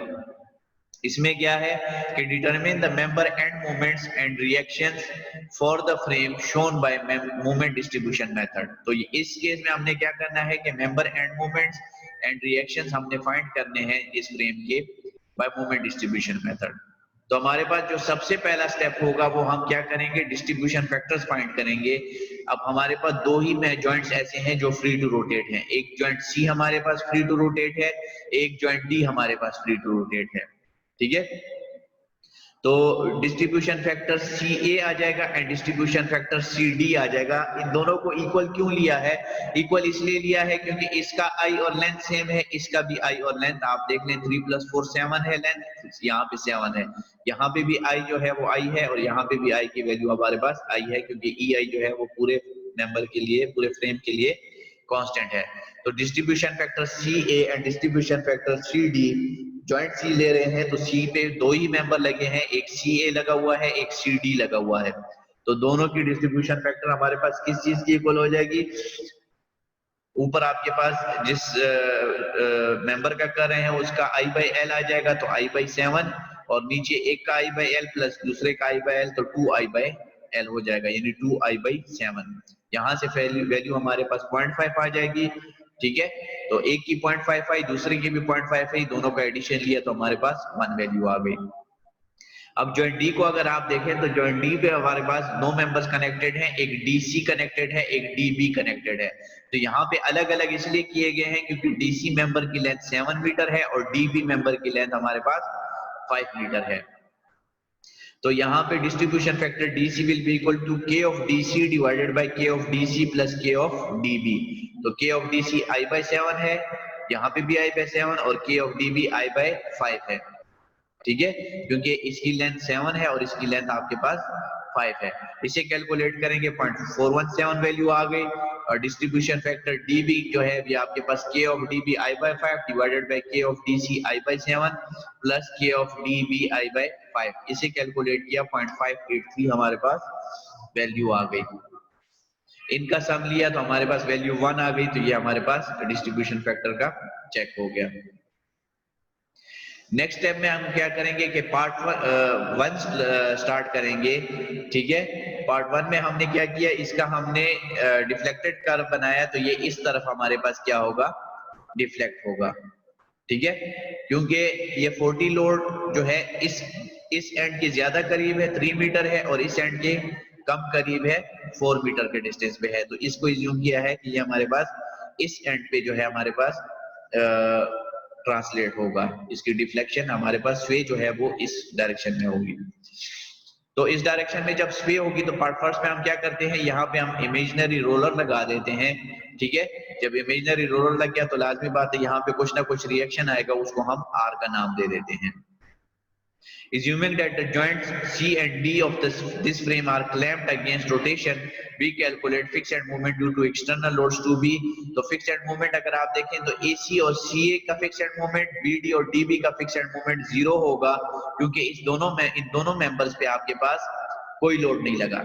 इसमें क्या है कि determine the member end moments and reactions for the frame shown by moment distribution method. तो इस केस में हमने क्या करना है कि member end moments and reactions हमने फाइंड करने हैं इस फ्रेम के बाय मोमेंट डिस्ट्रीब्यूशन मेथड। तो हमारे पास जो सबसे पहला स्टेप होगा वो हम क्या करेंगे, डिस्ट्रीब्यूशन फैक्टर्स फाइंड करेंगे। अब हमारे पास दो ही जॉइंट्स ऐसे हैं जो फ्री टू रोटेट हैं, एक जॉइंट सी हमारे पास फ्री टू रोटेट है, एक जॉइंट डी हमारे पास फ्री टू रोटेट है, ठीक है। तो डिस्ट्रीब्यूशन फैक्टर CA आ जाएगा एंड डिस्ट्रीब्यूशन फैक्टर CD आ जाएगा। इन दोनों को इक्वल क्यों लिया है, इक्वल इसलिए लिया है क्योंकि इसका I और लेंथ सेम है, इसका भी I और लेंथ आप देख लें 3 + 4 7 है लेंथ, यहाँ पे 7 है, यहाँ पे भी I जो है वो I है और यहाँ पे भी I की वैल्यू हमारे पास I है, क्योंकि EI जो है वो पूरे मेंबर के लिए, पूरे फ्रेम के लिए कांस्टेंट है। तो distribution factor CA and distribution factor CD, joint C ले रहे हैं तो सी पे दो ही मेंबर लगे हैं, एक CA लगा हुआ है, एक CD लगा हुआ है, तो दोनों की डिस्ट्रीब्यूशन फैक्टर हमारे पास किस चीज की इक्वल हो जाएगी, ऊपर आपके पास जिस मेंबर का कर रहे हैं उसका I/L आ जाएगा, तो I/7, और नीचे एक का I/L प्लस दूसरे का I/L, तो 2I/L हो जाएगा, यानी 2I/7। यहाँ से वैल्यू हमारे पास 0.5 आ जाएगी, ठीक है। तो एक की 0.5 आई, दूसरे की भी 0.5 आई, दोनों का एडिशन लिया तो हमारे पास 1 वैल्यू आ गई। अब जॉइंट डी को अगर आप देखें तो जॉइंट डी पे हमारे पास 2 मेंबर्स कनेक्टेड हैं, एक DC कनेक्टेड है, एक DB कनेक्टेड है। तो यहाँ पे अलग अलग इसलिए किए गए हैं क्योंकि DC मेंबर की लेंथ 7 मीटर है और DB मेंबर की लेंथ हमारे पास 5 मीटर है। तो यहाँ पे distribution factor DC will be equal to K of DC divided by K of DC plus K of DB। तो K ऑफ DC I/7 है, यहाँ पे भी I/7, और K ऑफ DB I/5 है, ठीक है, क्योंकि इसकी लेंथ 7 है और इसकी लेंथ आपके पास 5 है। इसे कैलकुलेट करेंगे 0.417 वैल्यू आ गई, और डिस्ट्रीब्यूशन फैक्टर DB जो है ये आपके पास K of DB I/5 divided by K of DC I/7 plus K of DB I/5, इसे कैलकुलेट किया 0.583 हमारे पास वैल्यू आ गई। इनका सम लिया तो हमारे पास वैल्यू 1 आ गई, तो ये हमारे पास डिस्ट्रीब्यूशन फैक्टर का चेक हो गया। नेक्स्ट स्टेप में हम क्या करेंगे कि पार्ट 1 स्टार्ट करेंगे, ठीक है। पार्ट 1 में हमने क्या किया, इसका हमने डिफ्लेक्टेड कर्व बनाया, तो ये इस तरफ हमारे पास क्या होगा, डिफ्लेक्ट होगा, ठीक है, क्योंकि ये 40 लोड जो है इस एंड के ज्यादा करीब है 3 मीटर है और इस एंड के कम करीब है 4 मीटर के डिस्टेंस पे है, तो इसको इज्यूम किया है कि ये हमारे पास इस एंड पे जो है हमारे पास ट्रांसलेट होगा, इसकी डिफ्लेक्शन हमारे पास स्वे जो है वो इस डायरेक्शन में होगी। तो इस डायरेक्शन में जब स्वे होगी तो पार्ट फर्स्ट में हम क्या करते हैं, यहाँ पे हम इमेजिनरी रोलर लगा देते हैं। ठीक है, जब इमेजिनरी रोलर लग गया तो लाजमी बात है यहाँ पे कुछ ना कुछ रिएक्शन आएगा, उसको हम आर का नाम दे देते हैं। Assuming that the joints C and D of this frame are clamped against rotation, we calculate fixed end moment due to external loads to be। तो fixed end moment अगर आप देखें तो AC और CA का fixed end moment, BD और DB का fixed end moment 0 होगा, क्योंकि इन दोनों मेंबर्स पे आपके पास कोई लोड नहीं लगा।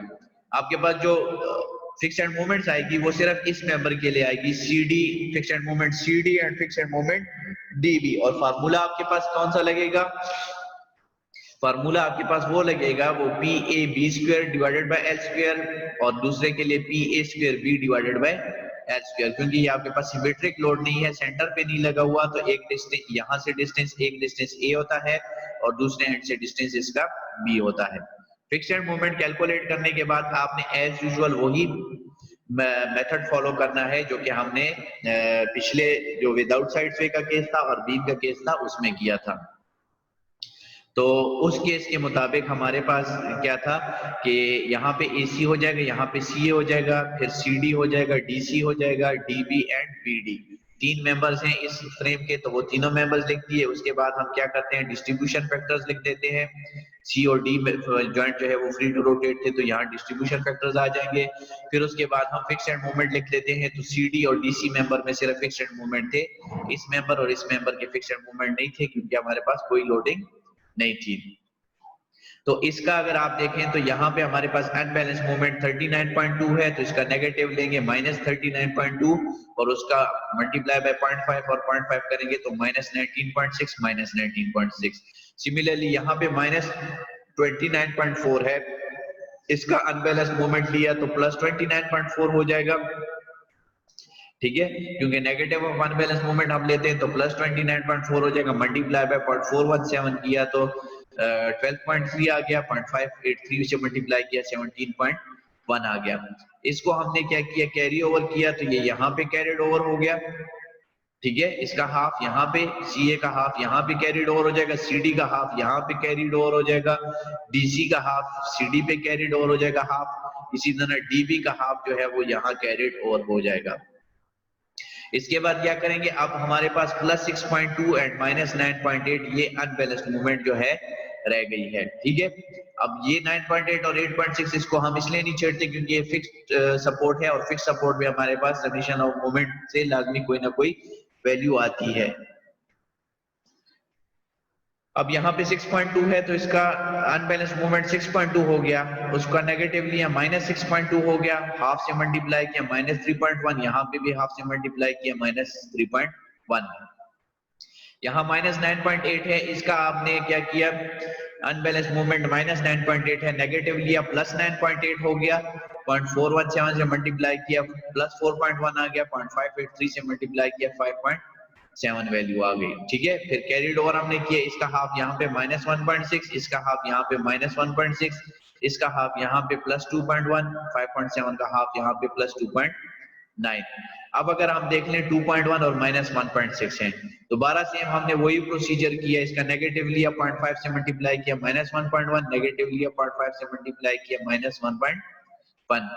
आपके पास जो फिक्स्ड एंड मोमेंट्स आएगी वो सिर्फ इस मेंबर के लिए आएगी, CD fixed end moment CD and fixed end moment DB। और फार्मूला आपके पास कौन सा लगेगा, फार्मूला आपके पास वो लगेगा वो PAB² divided by L square, और दूसरे के लिए PA² divided by L square, क्योंकि ये आपके पास सिमेट्रिक लोड नहीं है, सेंटर पे नहीं लगा हुआ, तो एक डिस्टेंस यहाँ से एक डिस्टेंस A होता है और दूसरे एंड से डिस्टेंस इसका B होता है। फिक्स्ड एंड मोमेंट कैलकुलेट करने के बाद आपने एज यूजुअल वही मेथड फॉलो करना है जो कि हमने पिछले जो विदाउट साइड स्वे का केस था और बीम का केस था उसमें किया था। तो उस केस के मुताबिक हमारे पास क्या था कि यहाँ पे AC हो जाएगा, यहाँ पे CA हो जाएगा, फिर CD हो जाएगा, DC हो जाएगा, DB एंड BD। 3 मेंबर्स हैं इस फ्रेम के, तो वो तीनों मेंबर्स लिख दिए। उसके बाद हम क्या करते हैं, डिस्ट्रीब्यूशन फैक्टर्स लिख देते हैं। C और D जॉइंट जो है वो फ्री टू रोटेट थे, तो यहाँ डिस्ट्रीब्यूशन फैक्टर्स आ जाएंगे। फिर उसके बाद हम फिक्स्ड एंड मोमेंट लिख देते हैं, तो CD और DC मेंबर में सिर्फ फिक्स्ड एंड मोमेंट थे, इस मेंबर और इस मेंबर के फिक्स्ड एंड मोमेंट नहीं थे, क्योंकि हमारे पास कोई लोडिंग नहीं थी। तो इसका अगर आप देखें तो यहाँ पे हमारे पास अनबैलेंस मोमेंट 39.2 है, तो इसका नेगेटिव लेंगे -39.2 और उसका मल्टीप्लाई बाय 0.5 और 0.5 करेंगे तो -19.6 -19.6। सिमिलरली यहाँ पे -29.4 है, इसका अनबैलेंस मोमेंट लिया तो +29.4 हो जाएगा। ठीक है, क्योंकि नेगेटिव ऑफ अनबैलेंस मोमेंट हम लेते हैं तो +29.4 हो जाएगा, मल्टीप्लाई बाय 0.417 किया तो 12.3 आ गया, 0.583 से मल्टीप्लाई किया 17.1 आ गया। इसको हमने क्या किया, कैरी ओवर किया, तो ये यहाँ पे कैरिड ओवर हो गया। ठीक है, इसका हाफ यहाँ पे, CA का हाफ यहाँ पे कैरिड ओवर हो जाएगा, CD का हाफ यहाँ पे कैरिड ओवर हो जाएगा, DC का हाफ CD पे कैरिड ओवर हो जाएगा हाफ, इसी तरह DB का हाफ जो है वो यहाँ कैरिड ओवर हो जाएगा। इसके बाद क्या करेंगे, अब हमारे पास +6.2 एंड -9.8 ये अनबैलेंस्ड मूवमेंट जो है रह गई है। ठीक है, अब ये 9.8 और 8.6 इसको हम इसलिए नहीं छेड़ते क्योंकि ये फिक्स्ड सपोर्ट है और फिक्स्ड सपोर्ट में हमारे पास समेशन ऑफ मोमेंट से लाजमी कोई ना कोई वैल्यू आती है। अब यहाँ पे 6.2 है तो इसका अनबैलेंस मूवमेंट 6.2 हो गया, उसका नेगेटिव लिया -6.2 हो गया, हाफ से मल्टीप्लाई किया -3.1, यहाँ पे भी हाफ से मल्टीप्लाई किया -3.1। यहाँ -9.8 है, इसका आपने क्या किया, अनबैलेंस मूवमेंट -9.8 है, नेगेटिव लिया +9.8 हो गया, 0.417 से मल्टीप्लाई किया +4.1 आ गया, 0.583 से मल्टीप्लाई किया 5.7 वैल्यू आ गई। ठीक है, फिर कैरिड ओवर हमने किया, इसका हाफ यहाँ पे -1.6, इसका हाफ यहाँ पे -1.6, इसका हाफ यहाँ पे +2.1, 5.7 का हाफ यहाँ पे +2.9। अब अगर हम देख लें 2.1 और -1.6 है, दोबारा से हमने वही प्रोसीजर किया, इसका नेगेटिव लिया 0.5 से मल्टीप्लाई किया -1.1, नेगेटिव लिया 0.5 से मल्टीप्लाई किया -1.1।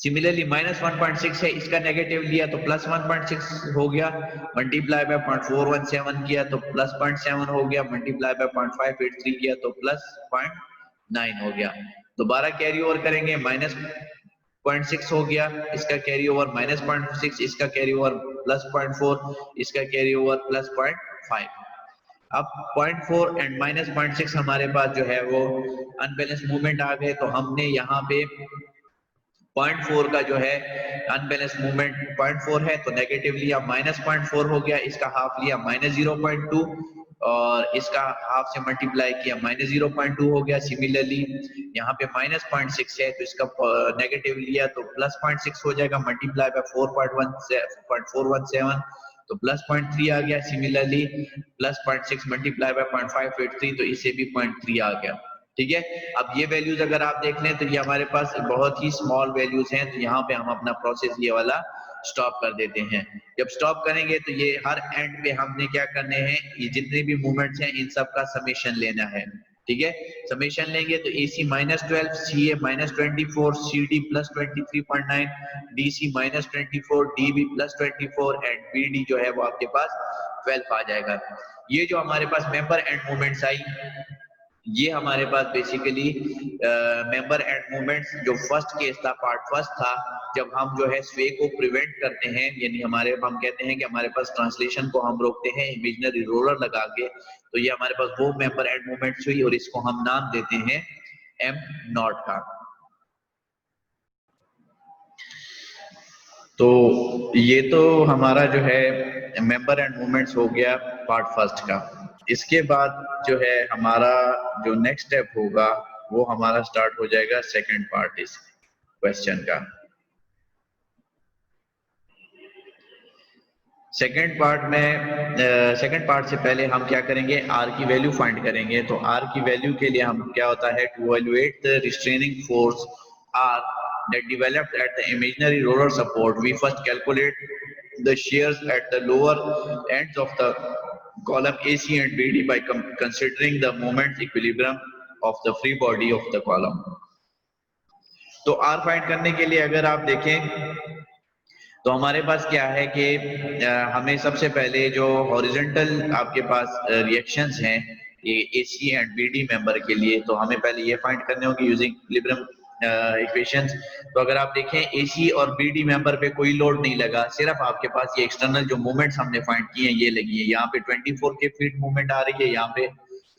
सिमिलरली -1.6 है, इसका नेगेटिव लिया तो +1.6 हो गया, मल्टीप्लाई बाय 0.417 किया तो +0.7 हो गया, मल्टीप्लाई बाय 0.583 किया तो +0.9 हो गया। दोबारा कैरी ओवर करेंगे, -0.6 हो गया, इसका कैरी ओवर -0.6, इसका कैरी ओवर +0.4, इसका कैरी ओवर +0.5। अब 0.4 एंड -0.6 हमारे पास जो है वो अनबैलेंस मूवमेंट आ गए, तो हमने यहाँ पे 0.4 का जो है अनबैलेंस मूवमेंट 0.4 है तो नेगेटिव लिया -0.4 हो गया, इसका हाफ लिया -0.2 और इसका हाफ से मल्टीप्लाई किया -0.2 हो गया। सिमिलरली यहाँ पे -0.6 है तो इसका नेगेटिव लिया तो +0.6 हो जाएगा, मल्टीप्लाई बाय 4.417 तो प्लस 0.3 आ गया। सिमिलरली प्लस 0.6 मल्टीप्लाई बाय 0.583 तो इससे भी 0.3 आ गया। ठीक है, अब ये वैल्यूज अगर आप देख लें तो ये हमारे पास बहुत ही स्मॉल वैल्यूज हैं, तो यहाँ पे हम अपना प्रोसेस ये वाला स्टॉप कर देते हैं। जब स्टॉप करेंगे तो ये हर एंड पे हमने क्या करने हैं, ये जितने भी मूवमेंट्स हैं इन सब का समेशन लेना है। ठीक है, समेशन लेंगे तो AC -12, CA -24, CD +23.9, DC -24, DB +24 and BD जो है वो आपके पास 12 आ जाएगा। ये जो हमारे पास मेंबर एंड मूवमेंट्स आई, ये हमारे पास बेसिकली मेंबर एंड मूवमेंट्स जो फर्स्ट केस था, पार्ट फर्स्ट था, जब हम जो है स्वे को प्रिवेंट करते हैं, यानी हम कहते हैं कि हमारे पास ट्रांसलेशन को हम रोकते हैं इमेजिनरी रोलर लगा के, तो ये हमारे पास वो मेंबर एंड मूवमेंट्स हुई और इसको हम नाम देते हैं M0 का। तो ये तो हमारा जो है मेंबर एंड मूवमेंट्स हो गया पार्ट फर्स्ट का। इसके बाद जो है हमारा जो नेक्स्ट स्टेप होगा वो हमारा स्टार्ट हो जाएगा सेकंड पार्ट इस क्वेश्चन का। सेकंड पार्ट से पहले हम क्या करेंगे, आर की वैल्यू फाइंड करेंगे। तो आर की वैल्यू के लिए हम क्या होता है, to evaluate the restraining force are that developed at the imaginary roller support, we first calculate the shears at the lower ends of the column AC and BD by considering the moment equilibrium of the free body of the column. तो R find करने के लिए अगर आप देखें तो हमारे पास क्या है कि हमें सबसे पहले जो हॉरिजॉन्टल आपके पास रिएक्शंस हैं ये AC एंड BD मेंबर के लिए, तो हमें पहले ये फाइंड करने होंगे यूजिंग इक्विलिब्रियम इक्वेशंस। तो अगर आप देखें AC और BD मेंबर पे कोई लोड नहीं लगा, सिर्फ आपके पास ये एक्सटर्नल जो मूवमेंट्स हमने फाइंड किए हैं ये लगी है। यहाँ पे 24 के फीट मूवमेंट आ रही है, यहाँ पे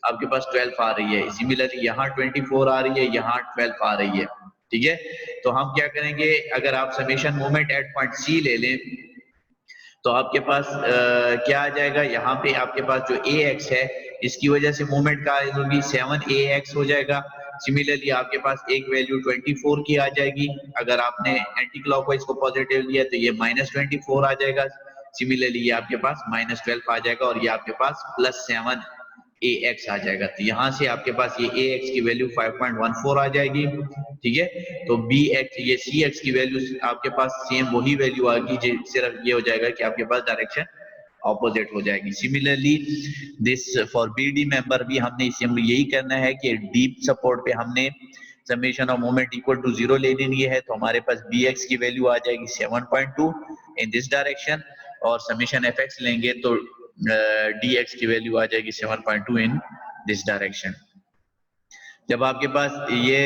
आपके पास 12 आ रही है। सिमिलरली यहाँ 24 आ रही है, यहाँ 12 आ रही है। ठीक है, तो हम क्या करेंगे, अगर आप summation movement at point C ले लें तो आपके पास क्या आ जाएगा, यहाँ पे आपके पास जो AX है इसकी वजह से मूवमेंट का होगी 7AX हो जाएगा। सिमिलरली आपके पास एक वैल्यू 24 की आ जाएगी, अगर आपने एंटी क्लॉकवाइज को पॉजिटिव लिया तो ये -24 आ जाएगा। सिमिलरली ये आपके पास -12 आ जाएगा और ये आपके पास +7AX आ जाएगा। तो यहाँ से आपके पास ये AX की वैल्यू 5.14 आ जाएगी। ठीक है, तो BX ये CX की वैल्यू आपके पास सेम वही वैल्यू आएगी, सिर्फ ये हो जाएगा कि आपके पास डायरेक्शन ऑपोजिट हो जाएगी। Similarly this for BD member भी हमने यही करना है कि डीप सपोर्ट पे हमने summation of moment equal to 0 ले लेनी है। तो हमारे पास BX की वैल्यू आ जाएगी 7.2 इन दिस डायरेक्शन और समेशन FX लेंगे तो DX की वैल्यू आ जाएगी 7.2 इन दिस डायरेक्शन। जब आपके पास ये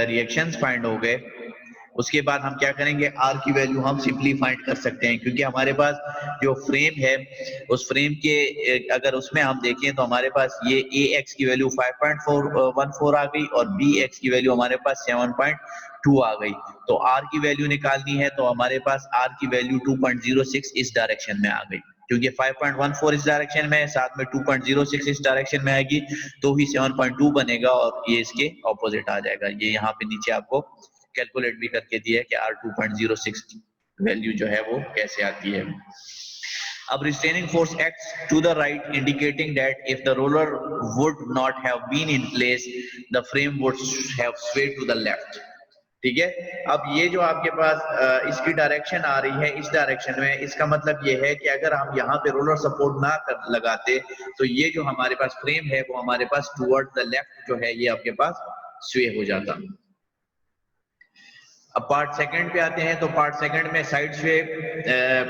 रिएक्शंस फाइंड हो गए उसके बाद हम क्या करेंगे, R की वैल्यू हम सिंपली फाइंड कर सकते हैं, क्योंकि हमारे पास जो फ्रेम है उस फ्रेम के अगर उसमें हम देखें तो हमारे पास ये AX की वैल्यू 5.14 आ गई और BX की वैल्यू हमारे पास 7.2 आ गई। तो R की वैल्यू निकालनी है तो हमारे पास R की वैल्यू 2.06 इस डायरेक्शन में आ गई, क्योंकि 5.14 इस डायरेक्शन में है, साथ में 2.06 इस डायरेक्शन में आएगी तो ही 7.2 बनेगा और ये इसके ऑपोजिट आ जाएगा। ये यहाँ पे नीचे आपको कैलकुलेट भी करके दिया है कि R 2.06 वैल्यू जो है वो कैसे आती है। अब restraining force acts to the right indicating that if the roller would not have been in place the frame would have swayed to the left. ठीक है, अब ये जो आपके पास इसकी डायरेक्शन आ रही है इस डायरेक्शन में, इसका मतलब ये है कि अगर हम यहाँ पे रोलर सपोर्ट ना लगाते तो ये जो हमारे पास फ्रेम है वो हमारे पास टुवर्ड द लेफ्ट जो है ये आपके पास स्वे हो जाता। अब पार्ट सेकंड पे आते हैं तो पार्ट सेकंड में साइड स्वे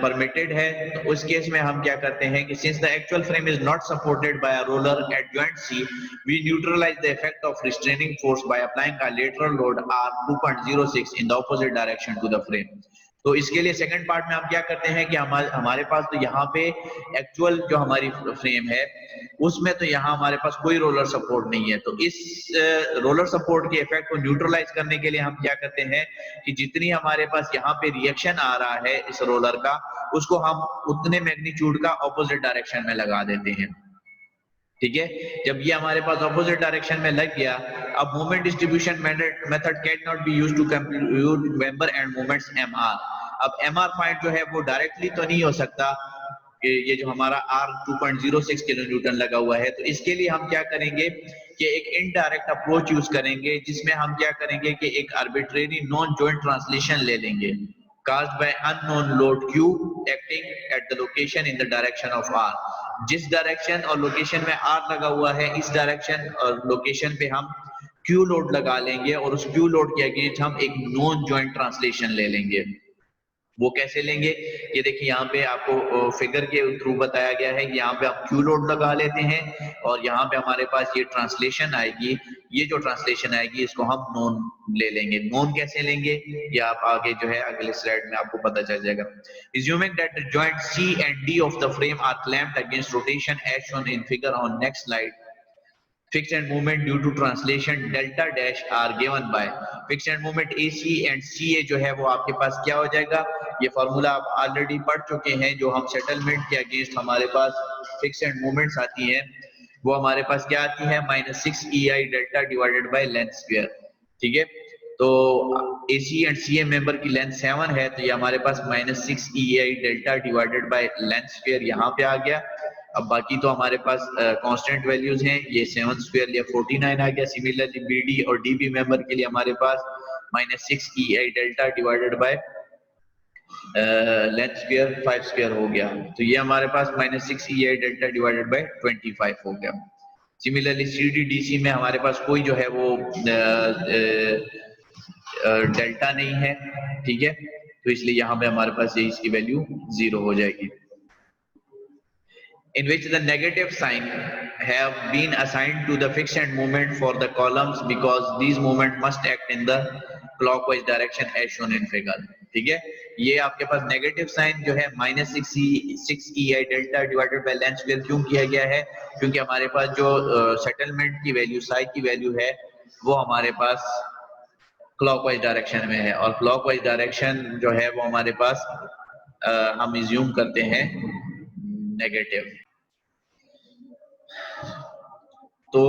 परमिटेड है। तो उस केस में हम क्या करते हैं कि since the actual frame is not supported by a roller at joint C, we neutralize the effect of restraining force by applying a lateral load R 2.06 in the opposite direction to the frame. तो इसके लिए second part में हम क्या करते हैं कि हमारे पास तो यहाँ पे एक्चुअल जो हमारी फ्रेम है उसमें तो यहाँ हमारे पास कोई रोलर सपोर्ट नहीं है। तो इस रोलर सपोर्ट के इफेक्ट को न्यूट्रलाइज करने के लिए हम क्या करते हैं कि जितनी हमारे पास यहाँ पे रिएक्शन आ रहा है इस रोलर का उसको हम उतने मैग्नीट्यूड का ऑपोजिट डायरेक्शन में लगा देते हैं। ठीक है, जब ये हमारे पास ऑपोजिट डायरेक्शन में लग गया, अब moment distribution method can not be used to compute member end moments MR। अब MR फाइंड जो है वो डायरेक्टली तो नहीं हो सकता, ये जो हमारा R 2.06 किलो न्यूटन लगा हुआ है, तो इसके लिए हम क्या करेंगे कि एक इनडायरेक्ट अप्रोच यूज करेंगे, जिसमें हम क्या करेंगे कि एक आर्बिट्रेरी नॉन जॉइंट ट्रांसलेशन ले लेंगे, caused by unknown load Q acting at the location in the direction of R। जिस डायरेक्शन और लोकेशन में R लगा हुआ है, इस डायरेक्शन और लोकेशन पे हम Q लोड लगा लेंगे और उस Q लोड के अगेंस्ट हम एक नॉन जॉइंट ट्रांसलेशन ले लेंगे। वो कैसे लेंगे, ये देखिए यहाँ पे आपको फिगर के थ्रू बताया गया है कि यहाँ पे आप क्यू लोड लगा लेते हैं और यहाँ पे हमारे पास ये ट्रांसलेशन आएगी। ये जो ट्रांसलेशन आएगी इसको हम नॉन ले लेंगे। नॉन कैसे लेंगे ये आप आगे जो है अगले स्लाइड में आपको पता चल जाएगा। Assuming that the joint C and D of the frame are clamped against rotation as shown in figure on next slide, fixed end moment due to translation delta dash are given by fixed end moment AC and CA जो है वो आपके पास क्या हो जाएगा, ये formula आप already पढ़ चुके हैं। जो हम सेटलमेंट के अगेंस्ट हमारे पास फिक्स एंड मोमेंट्स आती है वो हमारे पास क्या आती है, -6 EI delta divided by length square. ठीक है, तो AC एंड CA मेंबर की लेंथ 7 है, तो ये हमारे पास -6 EI delta divided by length square यहाँ पे आ गया। अब बाकी तो हमारे पास कांस्टेंट वैल्यूज हैं, ये 7 स्क्वायर या 49 आ गया। सिमिलरली BD और DB मेंबर के लिए हमारे पास -6 EI delta divided by length square 5 square हो गया, तो ये हमारे पास -6 EI डेल्टा डिवाइडेड बाय 25 हो गया। सिमिलरली CD DC में हमारे पास कोई जो है वो डेल्टा नहीं है। ठीक है, तो इसलिए यहाँ पे हमारे पास ये इसकी वैल्यू 0 हो जाएगी। In which the negative sign have been assigned to the fixed end moment for the columns because these moment must act in the clockwise direction as shown in figure। ठीक है, ये आपके पास नेगेटिव साइन जो है -6 EI delta divided by length square क्यों किया गया है, क्योंकि हमारे पास जो सेटलमेंट की वैल्यू साई की वैल्यू है वो हमारे पास क्लॉकवाइज डायरेक्शन में है, और क्लॉकवाइज डायरेक्शन जो है वो हमारे पास हम इज्यूम करते हैं नेगेटिव। तो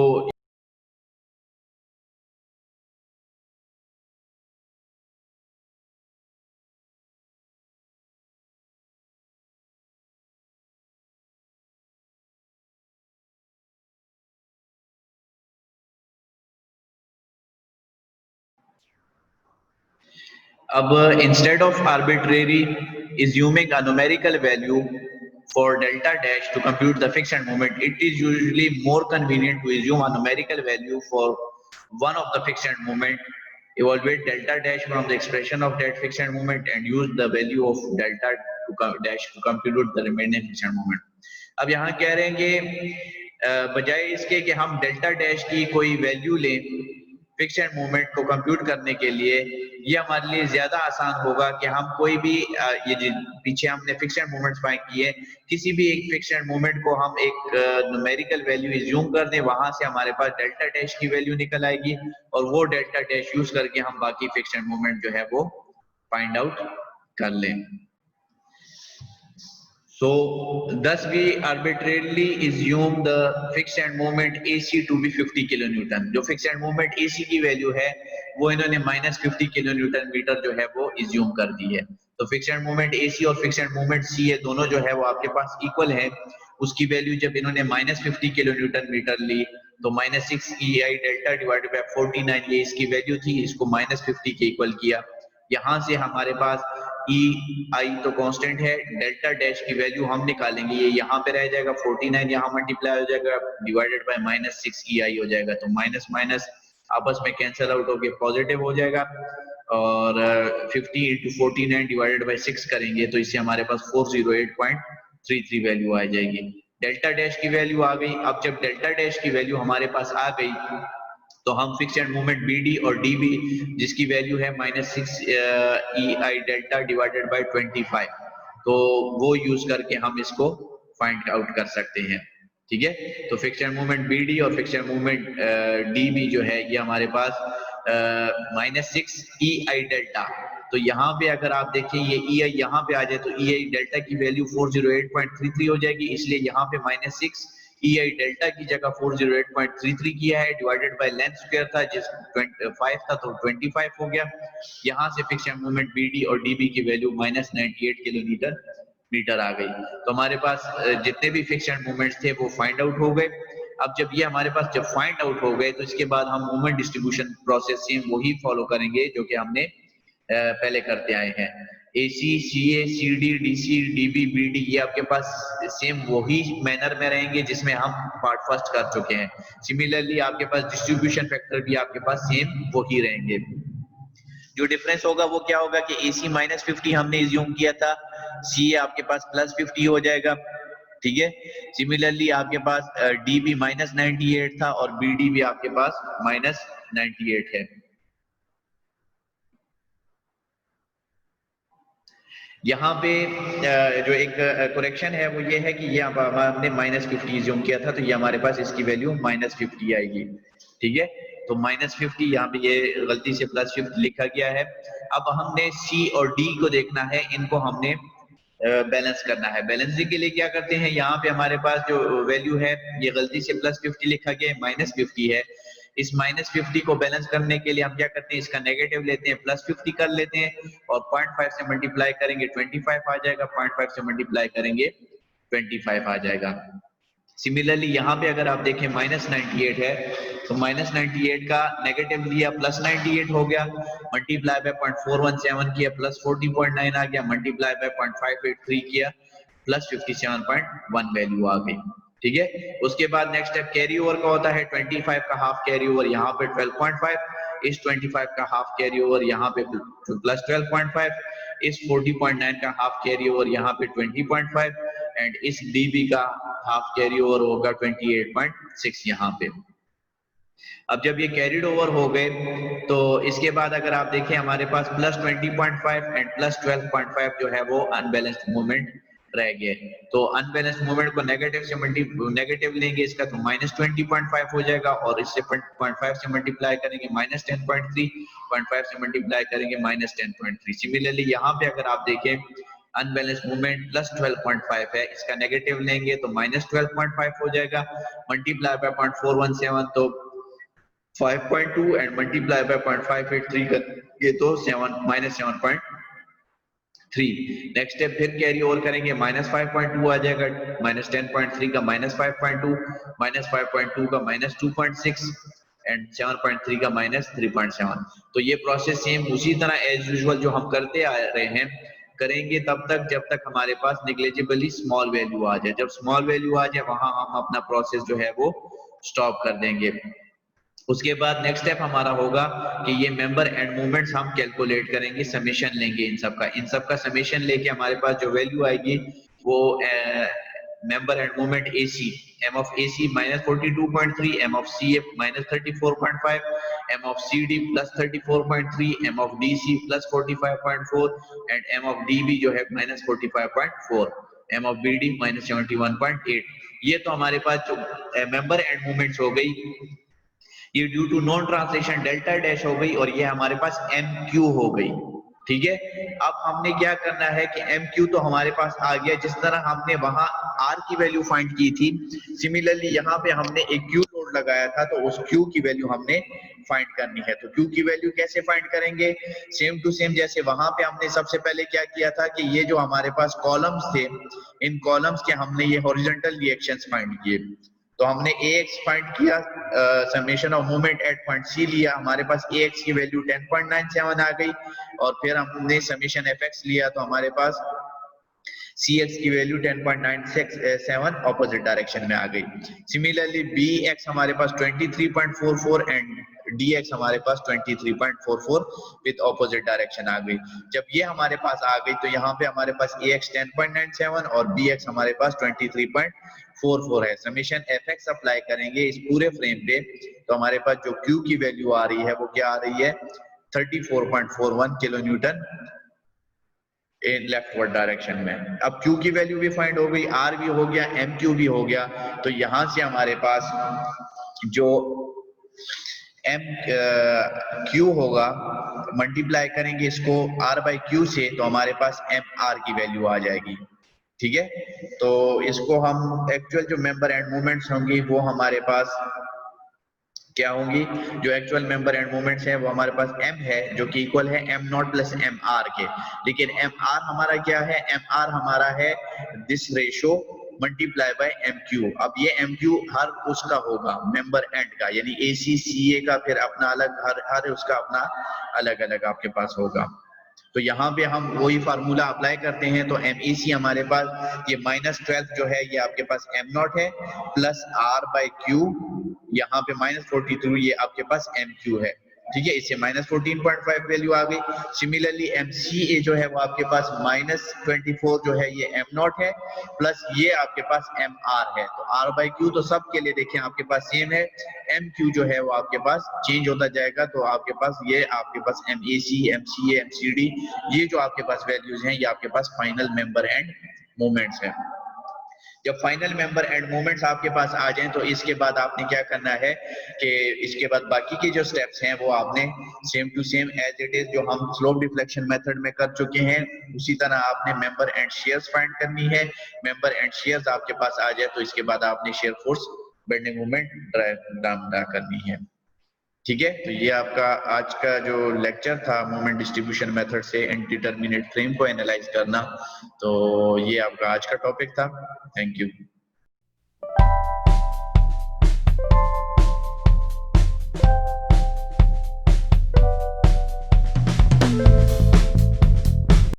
अब instead of arbitrary assuming a numerical value for delta dash to compute the fixed end moment, it is usually more convenient to assume a numerical value for one of the fixed end moment, evaluate delta dash from the expression of that fixed end moment and use the value of delta dash to compute the remaining fixed end moment। अब यहाँ कह रहे हैं कि बजाय इसके कि हम डेल्टा डैश की कोई वैल्यू लें फिक्स एंड मूवमेंट को कंप्यूट करने के लिए, ये हमारे लिए ज्यादा आसान होगा कि हम कोई भी ये जो पीछे हमने फिक्स एंड मूवमेंट्स फाइंड किए, किसी भी एक फिक्स एंड मूवमेंट को हम एक न्यूमेरिकल वैल्यू एज्यूम कर दें, वहां से हमारे पास डेल्टा डैश की वैल्यू निकल आएगी और वो डेल्टा डैश यूज करके हम बाकी फिक्स एंड मूवमेंट जो है वो फाइंड आउट कर लें। So thus we arbitrarily assume the fixed end moment AC to be 50 kilonewton। जो fixed end moment AC की वैल्यू है वो इन्होंने -50 kilonewton मीटर जो है वो assume कर दी है। तो fixed end moment AC और fixed end moment CA दोनों जो है वो आपके पास इक्वल है। उसकी वैल्यू जब इन्होंने -50 kilonewton मीटर ली तो -6 EI डेल्टा डिवाइडेड बाय 49 ये इसकी वैल्यू थी, इसको -50 के इक्वल किया। यहाँ से हमारे पास EI तो कांस्टेंट है, डेल्टा डैश की वैल्यू हम निकालेंगे, ये यहाँ पे रह जाएगा 49 यहाँ मल्टीप्लाई हो जाएगा डिवाइडेड बाय -6 EI हो जाएगा, तो माइनस माइनस आपस में कैंसिल आउट होके पॉजिटिव हो जाएगा और 50 × 49 डिवाइडेड बाय 6 करेंगे तो इससे हमारे पास 408.33 वैल्यू आ जाएगी। डेल्टा डैश की वैल्यू आ गई। अब जब डेल्टा डैश की वैल्यू हमारे पास आ गई तो हम फिक्स एंड मूवमेंट BD और DB जिसकी वैल्यू है -6 EI डेल्टा डिवाइडेड बाय 25, तो वो यूज करके हम इसको फाइंड आउट कर सकते हैं। ठीक है, तो फिक्स एंड मूवमेंट BD और फिक्स एंड मूवमेंट DB जो है ये हमारे पास -6 EI डेल्टा, तो यहाँ पे अगर आप देखें ये EI यहाँ पे आ जाए तो EI डेल्टा की वैल्यू 408.33 हो जाएगी, इसलिए यहाँ पे -6 EI डेल्टा की जगह 408.33 किया है, डिवाइडेड बाय लेंथ स्क्वायर था जिस 5 था तो 25 हो गया। यहाँ से फिक्स एंड मूवमेंट BD और DB की वैल्यू -98 किलोमीटर मीटर आ गई। तो हमारे पास जितने भी फिक्स एंड मूवमेंट्स थे वो फाइंड आउट हो गए। अब जब ये हमारे पास जब फाइंड आउट हो गए तो इसके बाद हम मूवमेंट डिस्ट्रीब्यूशन प्रोसेस सेम वही फॉलो करेंगे जो कि हमने पहले करते आए हैं। AC, CA, CD, DC, DB, BD ये आपके पास सेम वही मैनर में रहेंगे जिसमें हम पार्ट फर्स्ट कर चुके हैं। सिमिलरली आपके पास डिस्ट्रीब्यूशन फैक्टर भी आपके पास सेम वही रहेंगे। जो डिफरेंस होगा वो क्या होगा कि AC -50 हमने एज्यूम किया था, CA आपके पास +50 हो जाएगा, ठीक है। सिमिलरली आपके पास DB -98 था और BD भी आपके पास -98 है। यहाँ पे जो एक करेक्शन है वो ये है कि ये हमने -50 एज्यूम किया था, तो ये हमारे पास इसकी वैल्यू -50 आएगी, ठीक है। तो -50 यहाँ पे ये गलती से +50 लिखा गया है। अब हमने C और D को देखना है, इनको हमने बैलेंस करना है। बैलेंसिंग के लिए क्या करते हैं, यहाँ पे हमारे पास जो वैल्यू है ये गलती से +50 लिखा गया है, -50 है। इस -50 को बैलेंस करने के लिए हम क्या करते हैं, इसका नेगेटिव लेते हैं, +50 कर लेते हैं और 0.5 से मल्टीप्लाई करेंगे 25 आ जाएगा, 0.5 से मल्टीप्लाई करेंगे 25 आ जाएगा। सिमिलरली यहाँ पे अगर आप देखें -98 है, तो -98 का नेगेटिव लिया +98 हो गया, मल्टीप्लाई बाय 0.417 किया +40.9 आ गया, मल्टीप्लाई बाय 0.583 किया +57.1 वैल्यू आ गई, ठीक है। उसके बाद नेक्स्ट स्टेप कैरी ओवर का होता है। 25 का हाफ कैरी ओवर यहाँ पे 12.5, इस 25 का हाफ कैरी ओवर यहाँ पे +12.5, इस 40.9 का हाफ कैरी ओवर यहाँ पे 20.5 एंड इस DB का हाफ कैरी ओवर होगा 28.6 यहाँ पे। अब जब ये कैरिड ओवर हो गए तो इसके बाद अगर आप देखें हमारे पास +20.5 एंड +12.5 जो है वो अनबैलेंस्ड मूवमेंट रह गए। तो अनबैलेंस्ड मूवमेंट को नेगेटिव से नेगेटिव लेंगे इसका तो -20.5 हो जाएगा और इससे 0.5 से मल्टीप्लाई करेंगे -10.3, 0.5 से मल्टीप्लाई करेंगे -10.3। सिमिलरली यहाँ पे अगर आप देखें अनबैलेंस मूवमेंट +12.5 है, इसका नेगेटिव लेंगे तो -12.5 हो जाएगा, मल्टीप्लाई बाय 0.417 तो 5.2 एंड मल्टीप्लाई बाय 0.583 करेंगे तो -7.3। नेक्स्ट स्टेप फिर कैरी ओवर करेंगे, -5.2 आ जाएगा, -10.3 का -5.2, -5.2 का -2.6 एंड 7.3 का -3.7। तो ये प्रोसेस सेम उसी तरह एज यूजुअल जो हम करते आ रहे हैं करेंगे तब तक जब तक हमारे पास नेग्लिजिबली स्मॉल वैल्यू आ जाए। जब स्मॉल वैल्यू आ जाए वहां हम अपना प्रोसेस जो है वो स्टॉप कर देंगे। उसके बाद नेक्स्ट स्टेप हमारा होगा कि ये मेंबर एंड मूवमेंट्स हम कैलकुलेट करेंगे, समेशन लेंगे इन सब का समेशन लेके हमारे पास जो वैल्यू आएगी वो member and movement AC, M of AC -42.3, M of CA -34.5, M of CD +34.3, M of DC +45.4 and M of DB जो है -45.4, M of BD -71.8। ये तो हमारे पास जो मेंबर एंड मूवमेंट्स हो गई, ये due to non translation delta dash हो गई और ये हमारे पास MQ हो गई, ठीक है। अब हमने क्या करना है कि MQ तो हमारे पास आ गया, जिस तरह हमने वहां R की वैल्यू फाइंड की थी, सिमिलरली यहाँ पे हमने एक Q लोड लगाया था तो उस Q की वैल्यू हमने फाइंड करनी है। तो Q की वैल्यू कैसे फाइंड करेंगे, सेम टू सेम जैसे वहां पे हमने सबसे पहले क्या किया था कि ये जो हमारे पास कॉलम्स थे, इन कॉलम्स के हमने ये हॉरिजॉन्टल रिएक्शंस फाइंड किए। तो हमने AX फाइंड किया, summation of movement at point C लिया, हमारे पास AX की वैल्यू 10.97 आ गई और फिर हमने समेशन FX लिया तो हमारे पास CX की वैल्यू 10.97 ऑपोजिट डायरेक्शन में आ गई। सिमिलरली BX हमारे पास 23.44 एंड DX हमारे पास 23.44 विद ऑपोजिट डायरेक्शन आ गई। जब ये हमारे पास आ गई तो यहाँ पे हमारे पास AX 10.97 और BX हमारे पास 23.44 है। समेशन FX अप्लाई करेंगे इस पूरे फ्रेम पे तो हमारे पास जो Q की वैल्यू आ रही है वो क्या आ रही है, 34.41 किलो न्यूटन इन लेफ्टवर्ड डायरेक्शन में। अब Q की वैल्यू भी फाइंड हो गई, R भी हो गया, MQ भी हो गया। तो यहां से हमारे पास जो MQ होगा, मल्टीप्लाई करेंगे इसको R/Q से तो हमारे पास MR की वैल्यू आ जाएगी, ठीक है। तो इसको हम एक्चुअल जो मेंबर एंड मूवमेंट्स होंगी वो हमारे पास क्या होंगी? जो एक्चुअल मेंबर एंड मोमेंट्स हैं वो हमारे पास m है, जो कि इक्वल है m naught plus M R के। लेकिन एम आर हमारा क्या है? एम आर हमारा है this ratio multiply by M Q. अब ये एम क्यू हर उसका होगा मेंबर एंड का, यानी ए सी सी ए का फिर अपना अलग, हर उसका अपना अलग अलग आपके पास होगा। तो यहाँ पे हम वही फार्मूला अप्लाई करते हैं, तो एम ई सी हमारे पास ये -12 जो है ये आपके पास एम नॉट है, प्लस आर बाई क्यू, यहाँ पे -42 ये आपके पास एम क्यू है। ठीक है, इससे -14.5 वैल्यू आ गई। सिमिलरली एम सी ए जो है वो आपके पास -24 जो है ये एम नॉट है, प्लस ये आपके पास एम आर है। तो आर बाई क्यू तो सब के लिए देखें आपके पास सेम है, एम क्यू जो है वो आपके पास चेंज होता जाएगा। तो आपके पास ये आपके पास M A C, M C A, M C D, ये जो आपके पास वैल्यूज हैं ये आपके पास फाइनल मेंबर एंड मोमेंट्स है। जब फाइनल मेंबर एंड मोमेंट्स आपके पास आ जाएं तो इसके बाद आपने क्या करना है कि इसके बाद बाकी के जो स्टेप्स हैं वो आपने same to same as it is जो हम स्लोप डिफ्लेक्शन मेथड में कर चुके हैं उसी तरह आपने मेंबर एंड शेयर्स फाइंड करनी है। मेंबर एंड शेयर्स आपके पास आ जाए तो इसके बाद आपने shear force bending moment draw करनी है। ठीक है, तो ये आपका आज का जो लेक्चर था मोमेंट डिस्ट्रीब्यूशन मेथड से इंडिटरमिनेट फ्रेम को एनालाइज करना, तो ये आपका आज का टॉपिक था। Thank you.